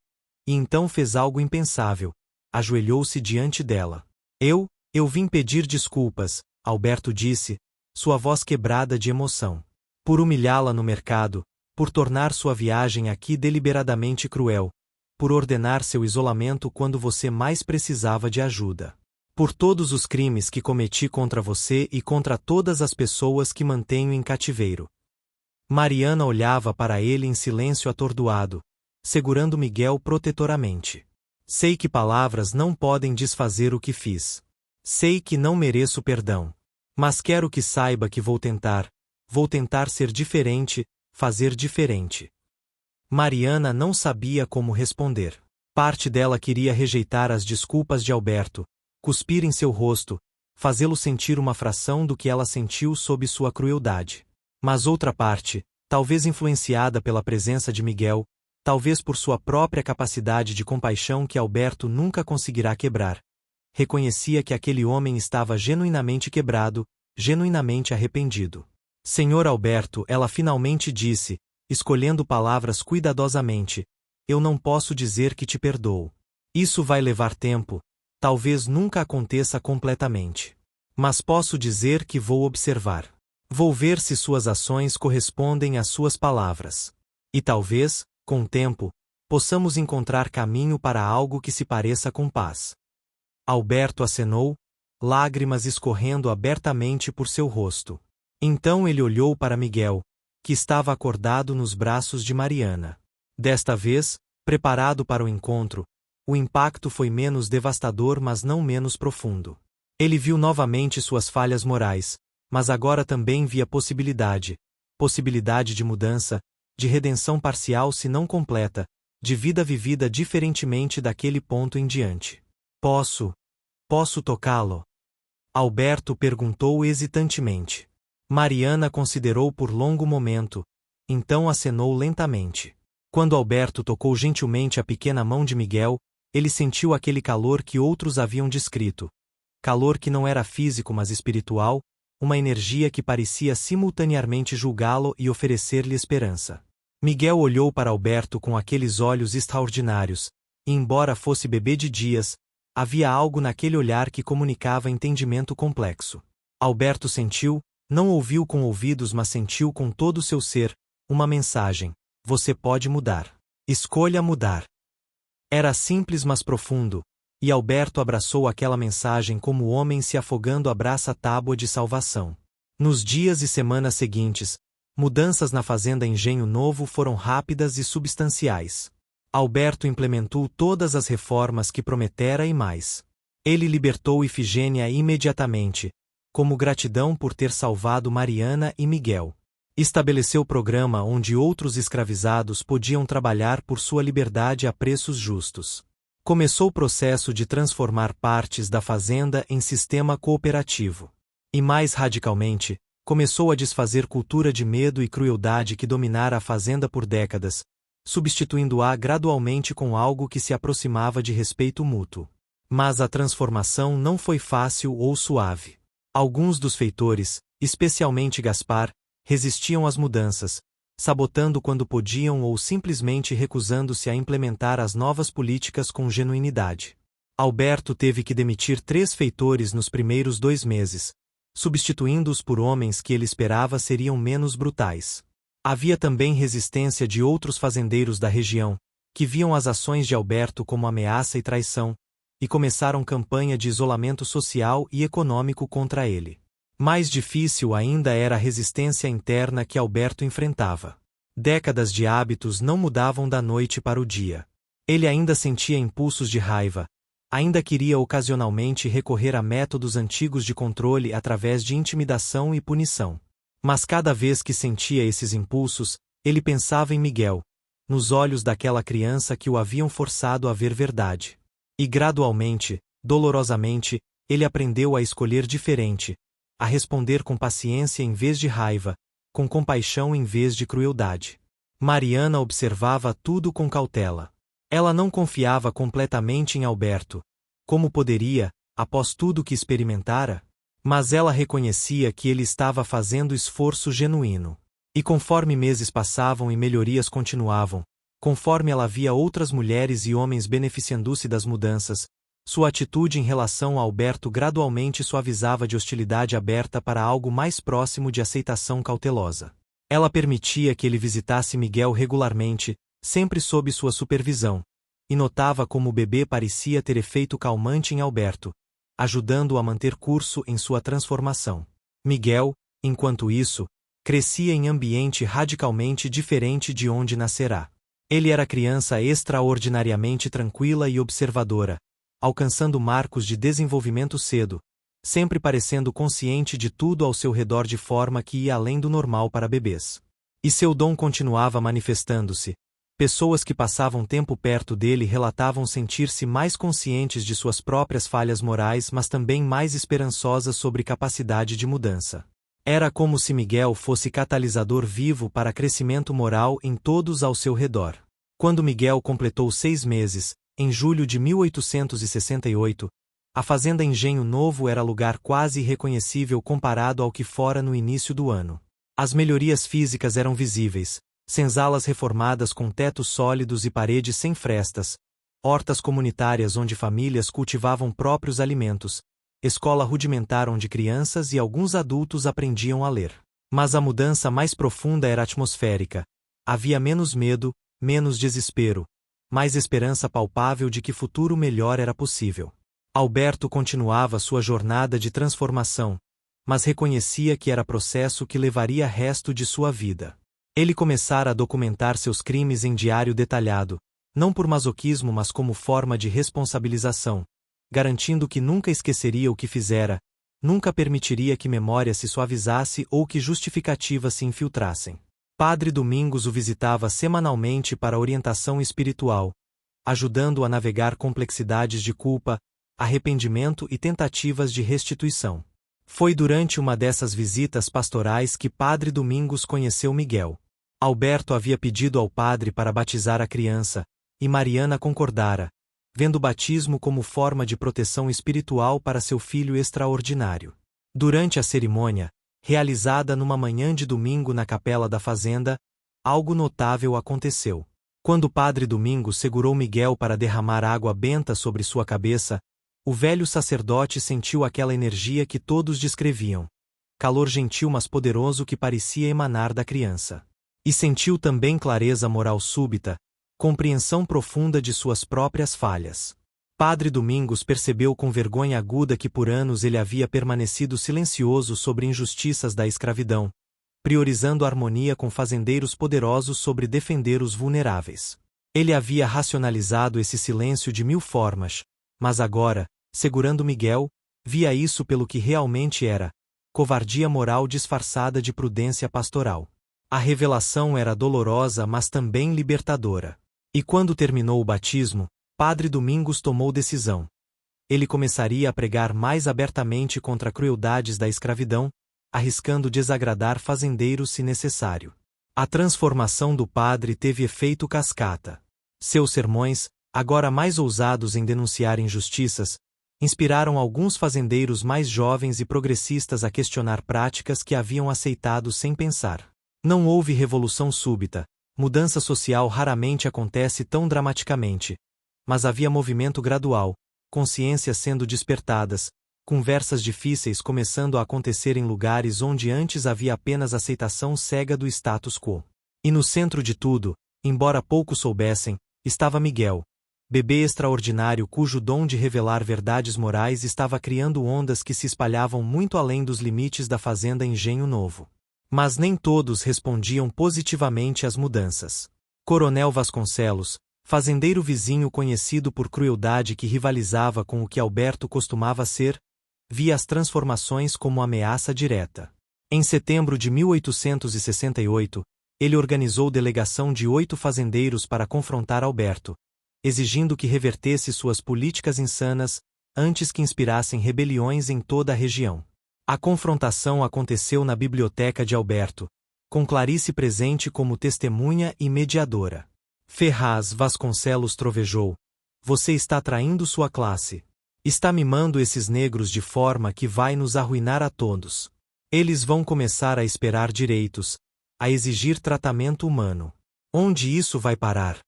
e então fez algo impensável, ajoelhou-se diante dela. Eu vim pedir desculpas, Alberto disse, sua voz quebrada de emoção. Por humilhá-la no mercado, por tornar sua viagem aqui deliberadamente cruel, por ordenar seu isolamento quando você mais precisava de ajuda. Por todos os crimes que cometi contra você e contra todas as pessoas que mantenho em cativeiro. Mariana olhava para ele em silêncio atordoado, segurando Miguel protetoramente. Sei que palavras não podem desfazer o que fiz. Sei que não mereço perdão. Mas quero que saiba que vou tentar ser diferente, fazer diferente. Mariana não sabia como responder. Parte dela queria rejeitar as desculpas de Alberto, cuspir em seu rosto, fazê-lo sentir uma fração do que ela sentiu sob sua crueldade. Mas outra parte, talvez influenciada pela presença de Miguel, talvez por sua própria capacidade de compaixão que Alberto nunca conseguirá quebrar, reconhecia que aquele homem estava genuinamente quebrado, genuinamente arrependido. Senhor Alberto, ela finalmente disse, escolhendo palavras cuidadosamente, eu não posso dizer que te perdoo. Isso vai levar tempo, talvez nunca aconteça completamente. Mas posso dizer que vou observar. Vou ver se suas ações correspondem às suas palavras. E talvez, com o tempo, possamos encontrar caminho para algo que se pareça com paz. Alberto acenou, lágrimas escorrendo abertamente por seu rosto. Então ele olhou para Miguel, que estava acordado nos braços de Mariana. Desta vez, preparado para o encontro, o impacto foi menos devastador mas não menos profundo. Ele viu novamente suas falhas morais, mas agora também via possibilidade de mudança, de redenção parcial se não completa, de vida vivida diferentemente daquele ponto em diante. Posso tocá-lo? Alberto perguntou hesitantemente. Mariana considerou por longo momento, então acenou lentamente. Quando Alberto tocou gentilmente a pequena mão de Miguel, ele sentiu aquele calor que outros haviam descrito. Calor que não era físico mas espiritual, uma energia que parecia simultaneamente julgá-lo e oferecer-lhe esperança. Miguel olhou para Alberto com aqueles olhos extraordinários, e embora fosse bebê de dias, havia algo naquele olhar que comunicava entendimento complexo. Alberto sentiu, não ouviu com ouvidos mas sentiu com todo o seu ser, uma mensagem: você pode mudar. Escolha mudar. Era simples mas profundo, e Alberto abraçou aquela mensagem como o homem se afogando abraça a tábua de salvação. Nos dias e semanas seguintes, mudanças na fazenda Engenho Novo foram rápidas e substanciais. Alberto implementou todas as reformas que prometera e mais. Ele libertou Ifigênia imediatamente, como gratidão por ter salvado Mariana e Miguel. Estabeleceu programa onde outros escravizados podiam trabalhar por sua liberdade a preços justos. Começou o processo de transformar partes da fazenda em sistema cooperativo. E mais radicalmente, começou a desfazer cultura de medo e crueldade que dominara a fazenda por décadas, substituindo-a gradualmente com algo que se aproximava de respeito mútuo. Mas a transformação não foi fácil ou suave. Alguns dos feitores, especialmente Gaspar, resistiam às mudanças, sabotando quando podiam ou simplesmente recusando-se a implementar as novas políticas com genuinidade. Alberto teve que demitir 3 feitores nos primeiros 2 meses, substituindo-os por homens que ele esperava seriam menos brutais. Havia também resistência de outros fazendeiros da região, que viam as ações de Alberto como ameaça e traição, e começaram campanha de isolamento social e econômico contra ele. Mais difícil ainda era a resistência interna que Alberto enfrentava. Décadas de hábitos não mudavam da noite para o dia. Ele ainda sentia impulsos de raiva, ainda queria ocasionalmente recorrer a métodos antigos de controle através de intimidação e punição. Mas cada vez que sentia esses impulsos, ele pensava em Miguel, nos olhos daquela criança que o haviam forçado a ver verdade. E gradualmente, dolorosamente, ele aprendeu a escolher diferente, a responder com paciência em vez de raiva, com compaixão em vez de crueldade. Mariana observava tudo com cautela. Ela não confiava completamente em Alberto, como poderia, após tudo que experimentara? Mas ela reconhecia que ele estava fazendo esforço genuíno. E conforme meses passavam e melhorias continuavam, conforme ela via outras mulheres e homens beneficiando-se das mudanças, sua atitude em relação a Alberto gradualmente suavizava de hostilidade aberta para algo mais próximo de aceitação cautelosa. Ela permitia que ele visitasse Miguel regularmente, sempre sob sua supervisão, e notava como o bebê parecia ter efeito calmante em Alberto, ajudando-o a manter curso em sua transformação. Miguel, enquanto isso, crescia em ambiente radicalmente diferente de onde nascerá. Ele era criança extraordinariamente tranquila e observadora, alcançando marcos de desenvolvimento cedo, sempre parecendo consciente de tudo ao seu redor de forma que ia além do normal para bebês. E seu dom continuava manifestando-se. Pessoas que passavam tempo perto dele relatavam sentir-se mais conscientes de suas próprias falhas morais, mas também mais esperançosas sobre capacidade de mudança. Era como se Miguel fosse catalisador vivo para crescimento moral em todos ao seu redor. Quando Miguel completou 6 meses, em julho de 1868, a fazenda Engenho Novo era lugar quase irreconhecível comparado ao que fora no início do ano. As melhorias físicas eram visíveis, senzalas reformadas com tetos sólidos e paredes sem frestas, hortas comunitárias onde famílias cultivavam próprios alimentos, escola rudimentar onde crianças e alguns adultos aprendiam a ler. Mas a mudança mais profunda era atmosférica. Havia menos medo, menos desespero, mais esperança palpável de que futuro melhor era possível. Alberto continuava sua jornada de transformação, mas reconhecia que era processo que levaria resto de sua vida. Ele começara a documentar seus crimes em diário detalhado, não por masoquismo mas como forma de responsabilização, garantindo que nunca esqueceria o que fizera, nunca permitiria que memória se suavizasse ou que justificativas se infiltrassem. Padre Domingos o visitava semanalmente para orientação espiritual, ajudando-o a navegar complexidades de culpa, arrependimento e tentativas de restituição. Foi durante uma dessas visitas pastorais que Padre Domingos conheceu Miguel. Alberto havia pedido ao padre para batizar a criança, e Mariana concordara, vendo o batismo como forma de proteção espiritual para seu filho extraordinário. Durante a cerimônia, realizada numa manhã de domingo na capela da fazenda, algo notável aconteceu. Quando o padre Domingos segurou Miguel para derramar água benta sobre sua cabeça, o velho sacerdote sentiu aquela energia que todos descreviam. Calor gentil mas poderoso que parecia emanar da criança. E sentiu também clareza moral súbita, compreensão profunda de suas próprias falhas. Padre Domingos percebeu com vergonha aguda que por anos ele havia permanecido silencioso sobre injustiças da escravidão, priorizando a harmonia com fazendeiros poderosos sobre defender os vulneráveis. Ele havia racionalizado esse silêncio de mil formas, mas agora, segurando Miguel, via isso pelo que realmente era: covardia moral disfarçada de prudência pastoral. A revelação era dolorosa mas também libertadora. E quando terminou o batismo, Padre Domingos tomou decisão. Ele começaria a pregar mais abertamente contra crueldades da escravidão, arriscando desagradar fazendeiros se necessário. A transformação do padre teve efeito cascata. Seus sermões, agora mais ousados em denunciar injustiças, inspiraram alguns fazendeiros mais jovens e progressistas a questionar práticas que haviam aceitado sem pensar. Não houve revolução súbita, mudança social raramente acontece tão dramaticamente, mas havia movimento gradual, consciências sendo despertadas, conversas difíceis começando a acontecer em lugares onde antes havia apenas aceitação cega do status quo. E no centro de tudo, embora poucos soubessem, estava Miguel, bebê extraordinário cujo dom de revelar verdades morais estava criando ondas que se espalhavam muito além dos limites da fazenda Engenho Novo. Mas nem todos respondiam positivamente às mudanças. Coronel Vasconcelos, fazendeiro vizinho conhecido por crueldade que rivalizava com o que Alberto costumava ser, via as transformações como ameaça direta. Em setembro de 1868, ele organizou delegação de 8 fazendeiros para confrontar Alberto, exigindo que revertesse suas políticas insanas, antes que inspirassem rebeliões em toda a região. A confrontação aconteceu na biblioteca de Alberto, com Clarice presente como testemunha e mediadora. Ferraz Vasconcelos trovejou: "Você está traindo sua classe. Está mimando esses negros de forma que vai nos arruinar a todos. Eles vão começar a esperar direitos, a exigir tratamento humano. Onde isso vai parar?"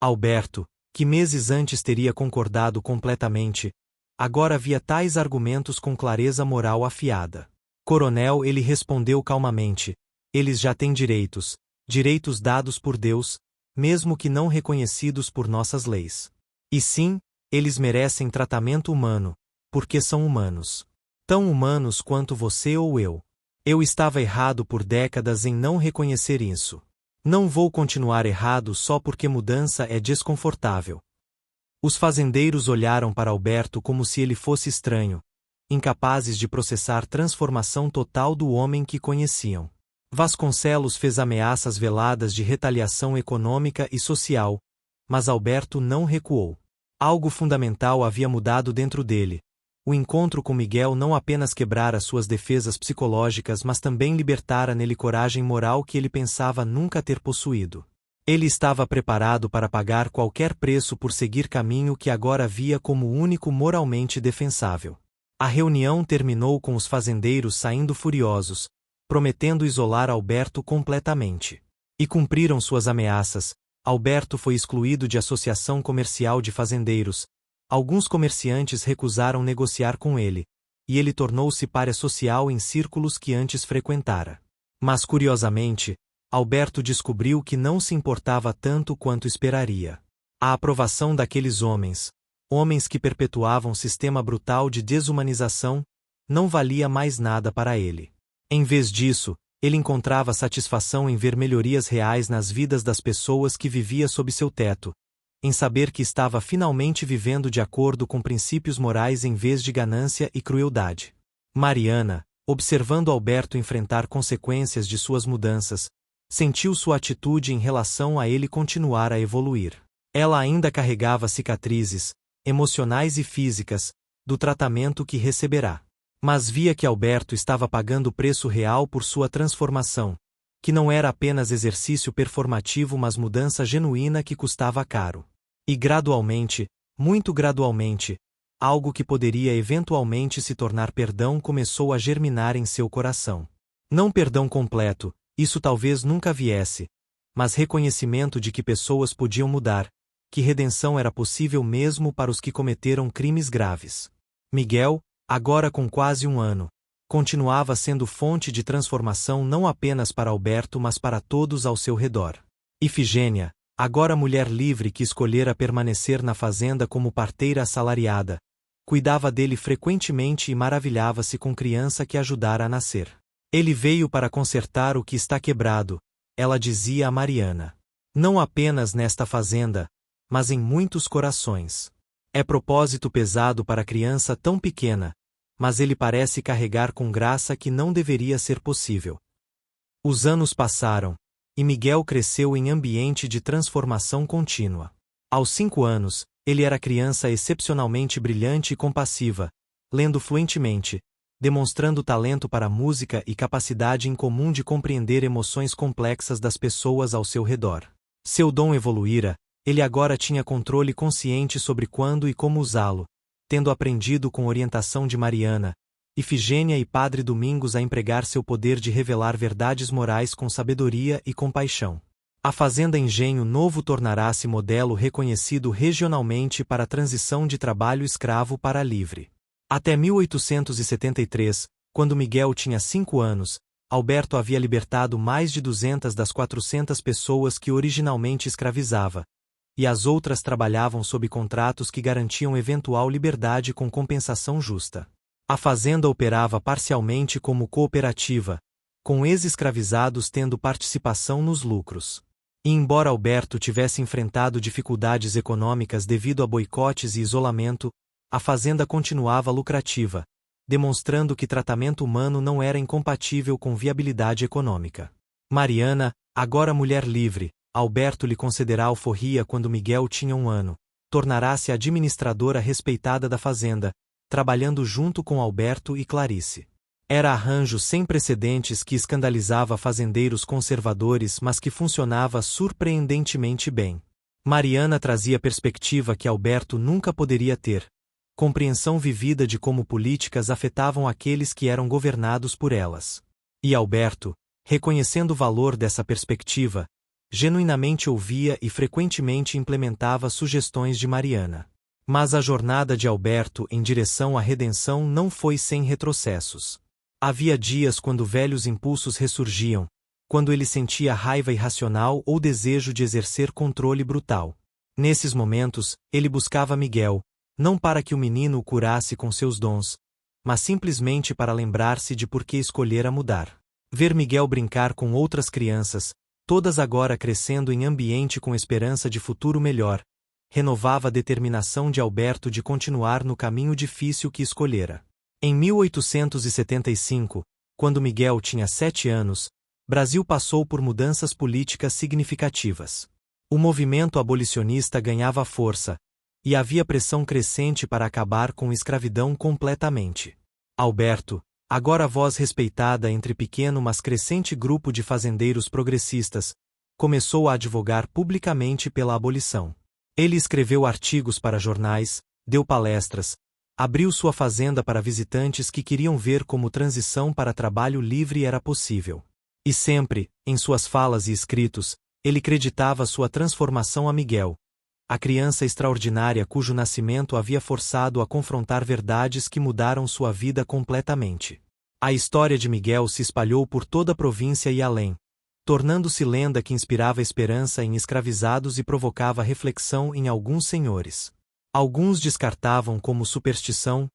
Alberto, que meses antes teria concordado completamente, agora via tais argumentos com clareza moral afiada. "Coronel", ele respondeu calmamente, "eles já têm direitos, direitos dados por Deus, mesmo que não reconhecidos por nossas leis. E sim, eles merecem tratamento humano, porque são humanos. Tão humanos quanto você ou eu. Eu estava errado por décadas em não reconhecer isso. Não vou continuar errado só porque mudança é desconfortável." Os fazendeiros olharam para Alberto como se ele fosse estranho, incapazes de processar transformação total do homem que conheciam. Vasconcelos fez ameaças veladas de retaliação econômica e social, mas Alberto não recuou. Algo fundamental havia mudado dentro dele. O encontro com Miguel não apenas quebrara suas defesas psicológicas, mas também libertara nele coragem moral que ele pensava nunca ter possuído. Ele estava preparado para pagar qualquer preço por seguir caminho que agora via como o único moralmente defensável. A reunião terminou com os fazendeiros saindo furiosos, prometendo isolar Alberto completamente. E cumpriram suas ameaças. Alberto foi excluído de associação comercial de fazendeiros. Alguns comerciantes recusaram negociar com ele, e ele tornou-se pária social em círculos que antes frequentara. Mas curiosamente, Alberto descobriu que não se importava tanto quanto esperaria. A aprovação daqueles homens que perpetuavam um sistema brutal de desumanização, não valia mais nada para ele. Em vez disso, ele encontrava satisfação em ver melhorias reais nas vidas das pessoas que vivia sob seu teto, em saber que estava finalmente vivendo de acordo com princípios morais em vez de ganância e crueldade. Mariana, observando Alberto enfrentar consequências de suas mudanças, sentiu sua atitude em relação a ele continuar a evoluir. Ela ainda carregava cicatrizes, emocionais e físicas, do tratamento que receberá. Mas via que Alberto estava pagando o preço real por sua transformação, que não era apenas exercício performativo mas mudança genuína que custava caro. E gradualmente, muito gradualmente, algo que poderia eventualmente se tornar perdão começou a germinar em seu coração. Não perdão completo, isso talvez nunca viesse, mas reconhecimento de que pessoas podiam mudar, que redenção era possível mesmo para os que cometeram crimes graves. Miguel, agora com quase 1 ano, continuava sendo fonte de transformação não apenas para Alberto mas para todos ao seu redor. Ifigênia, agora mulher livre que escolhera permanecer na fazenda como parteira assalariada, cuidava dele frequentemente e maravilhava-se com criança que ajudara a nascer. Ele veio para consertar o que está quebrado, ela dizia a Mariana. Não apenas nesta fazenda, mas em muitos corações. É propósito pesado para criança tão pequena, mas ele parece carregar com graça que não deveria ser possível. Os anos passaram, e Miguel cresceu em ambiente de transformação contínua. Aos 5 anos, ele era criança excepcionalmente brilhante e compassiva, lendo fluentemente, demonstrando talento para a música e capacidade incomum de compreender emoções complexas das pessoas ao seu redor. Seu dom evoluíra, ele agora tinha controle consciente sobre quando e como usá-lo, tendo aprendido com orientação de Mariana, Ifigênia e Padre Domingos a empregar seu poder de revelar verdades morais com sabedoria e compaixão. A Fazenda Engenho Novo tornará-se modelo reconhecido regionalmente para a transição de trabalho escravo para livre. Até 1873, quando Miguel tinha 5 anos, Alberto havia libertado mais de 200 das 400 pessoas que originalmente escravizava, e as outras trabalhavam sob contratos que garantiam eventual liberdade com compensação justa. A fazenda operava parcialmente como cooperativa, com ex-escravizados tendo participação nos lucros. E embora Alberto tivesse enfrentado dificuldades econômicas devido a boicotes e isolamento, a fazenda continuava lucrativa, demonstrando que tratamento humano não era incompatível com viabilidade econômica. Mariana, agora mulher livre, Alberto lhe concederá alforria quando Miguel tinha 1 ano, tornará-se administradora respeitada da fazenda, trabalhando junto com Alberto e Clarice. Era arranjo sem precedentes que escandalizava fazendeiros conservadores mas que funcionava surpreendentemente bem. Mariana trazia perspectiva que Alberto nunca poderia ter, compreensão vivida de como políticas afetavam aqueles que eram governados por elas. E Alberto, reconhecendo o valor dessa perspectiva, genuinamente ouvia e frequentemente implementava sugestões de Mariana. Mas a jornada de Alberto em direção à redenção não foi sem retrocessos. Havia dias quando velhos impulsos ressurgiam, quando ele sentia raiva irracional ou desejo de exercer controle brutal. Nesses momentos, ele buscava Miguel, não para que o menino o curasse com seus dons, mas simplesmente para lembrar-se de por que escolhera mudar. Ver Miguel brincar com outras crianças, todas agora crescendo em ambiente com esperança de futuro melhor, renovava a determinação de Alberto de continuar no caminho difícil que escolhera. Em 1875, quando Miguel tinha 7 anos, Brasil passou por mudanças políticas significativas. O movimento abolicionista ganhava força, e havia pressão crescente para acabar com a escravidão completamente. Alberto, agora voz respeitada entre pequeno mas crescente grupo de fazendeiros progressistas, começou a advogar publicamente pela abolição. Ele escreveu artigos para jornais, deu palestras, abriu sua fazenda para visitantes que queriam ver como transição para trabalho livre era possível. E sempre, em suas falas e escritos, ele creditava sua transformação a Miguel, a criança extraordinária cujo nascimento havia forçado a confrontar verdades que mudaram sua vida completamente. A história de Miguel se espalhou por toda a província e além, tornando-se lenda que inspirava esperança em escravizados e provocava reflexão em alguns senhores. Alguns descartavam como superstição,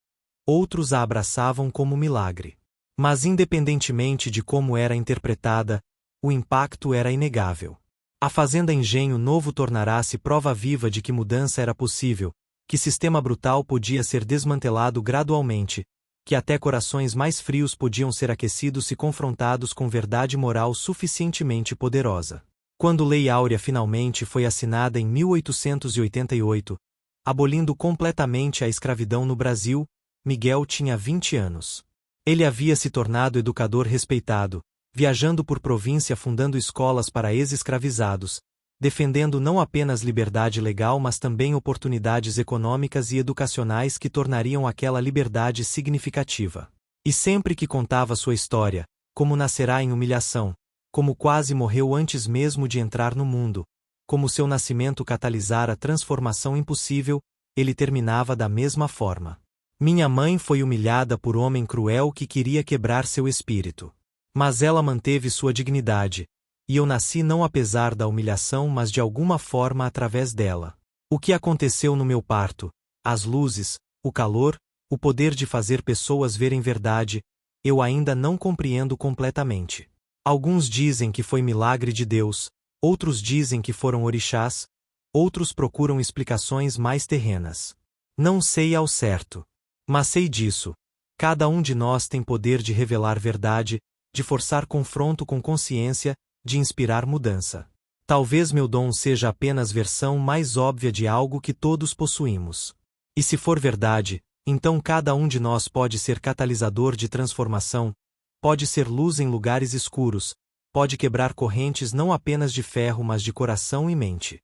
outros a abraçavam como milagre. Mas independentemente de como era interpretada, o impacto era inegável. A Fazenda Engenho Novo tornará-se prova viva de que mudança era possível, que sistema brutal podia ser desmantelado gradualmente, que até corações mais frios podiam ser aquecidos se confrontados com verdade moral suficientemente poderosa. Quando Lei Áurea finalmente foi assinada em 1888, abolindo completamente a escravidão no Brasil, Miguel tinha 20 anos. Ele havia se tornado educador respeitado, viajando por província fundando escolas para ex-escravizados, defendendo não apenas liberdade legal mas também oportunidades econômicas e educacionais que tornariam aquela liberdade significativa. E sempre que contava sua história, como nascerá em humilhação, como quase morreu antes mesmo de entrar no mundo, como seu nascimento catalisara transformação impossível, ele terminava da mesma forma. Minha mãe foi humilhada por homem cruel que queria quebrar seu espírito. Mas ela manteve sua dignidade, e eu nasci não apesar da humilhação mas de alguma forma através dela. O que aconteceu no meu parto, as luzes, o calor, o poder de fazer pessoas verem verdade, eu ainda não compreendo completamente. Alguns dizem que foi milagre de Deus, outros dizem que foram orixás, outros procuram explicações mais terrenas. Não sei ao certo. Mas sei disso. Cada um de nós tem poder de revelar verdade, de forçar confronto com consciência, de inspirar mudança. Talvez meu dom seja apenas versão mais óbvia de algo que todos possuímos. E se for verdade, então cada um de nós pode ser catalisador de transformação, pode ser luz em lugares escuros, pode quebrar correntes não apenas de ferro mas de coração e mente.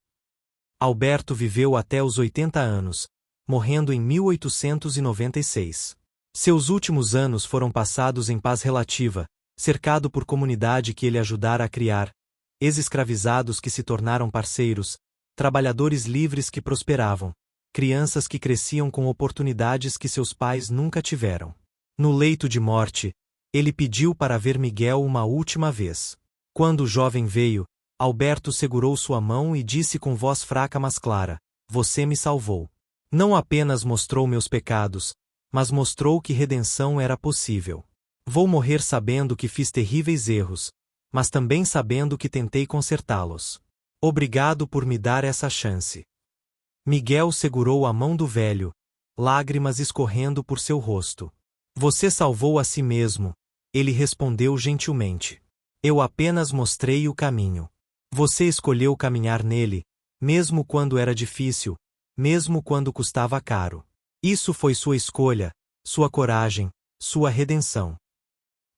Alberto viveu até os 80 anos, morrendo em 1896. Seus últimos anos foram passados em paz relativa, cercado por comunidade que ele ajudara a criar, ex-escravizados que se tornaram parceiros, trabalhadores livres que prosperavam, crianças que cresciam com oportunidades que seus pais nunca tiveram. No leito de morte, ele pediu para ver Miguel uma última vez. Quando o jovem veio, Alberto segurou sua mão e disse com voz fraca mas clara: "Você me salvou. Não apenas mostrou meus pecados, mas mostrou que redenção era possível. Vou morrer sabendo que fiz terríveis erros, mas também sabendo que tentei consertá-los. Obrigado por me dar essa chance." Miguel segurou a mão do velho, lágrimas escorrendo por seu rosto. "Você salvou a si mesmo", ele respondeu gentilmente. "Eu apenas mostrei o caminho. Você escolheu caminhar nele, mesmo quando era difícil, mesmo quando custava caro. Isso foi sua escolha, sua coragem, sua redenção."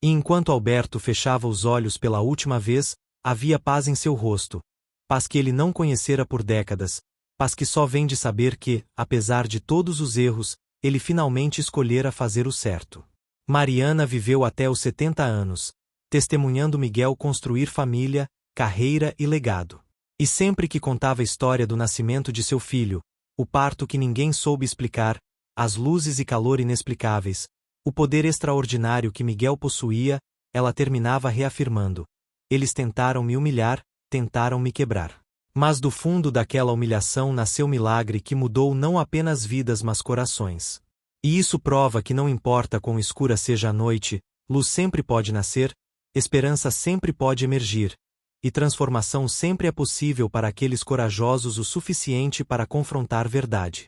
E enquanto Alberto fechava os olhos pela última vez, havia paz em seu rosto, paz que ele não conhecera por décadas, paz que só vem de saber que, apesar de todos os erros, ele finalmente escolhera fazer o certo. Mariana viveu até os 70 anos, testemunhando Miguel construir família, carreira e legado. E sempre que contava a história do nascimento de seu filho, o parto que ninguém soube explicar, as luzes e calor inexplicáveis, o poder extraordinário que Miguel possuía, ela terminava reafirmando: "Eles tentaram me humilhar, tentaram me quebrar. Mas do fundo daquela humilhação nasceu milagre que mudou não apenas vidas mas corações." E isso prova que não importa quão escura seja a noite, luz sempre pode nascer, esperança sempre pode emergir, e transformação sempre é possível para aqueles corajosos o suficiente para confrontar verdade.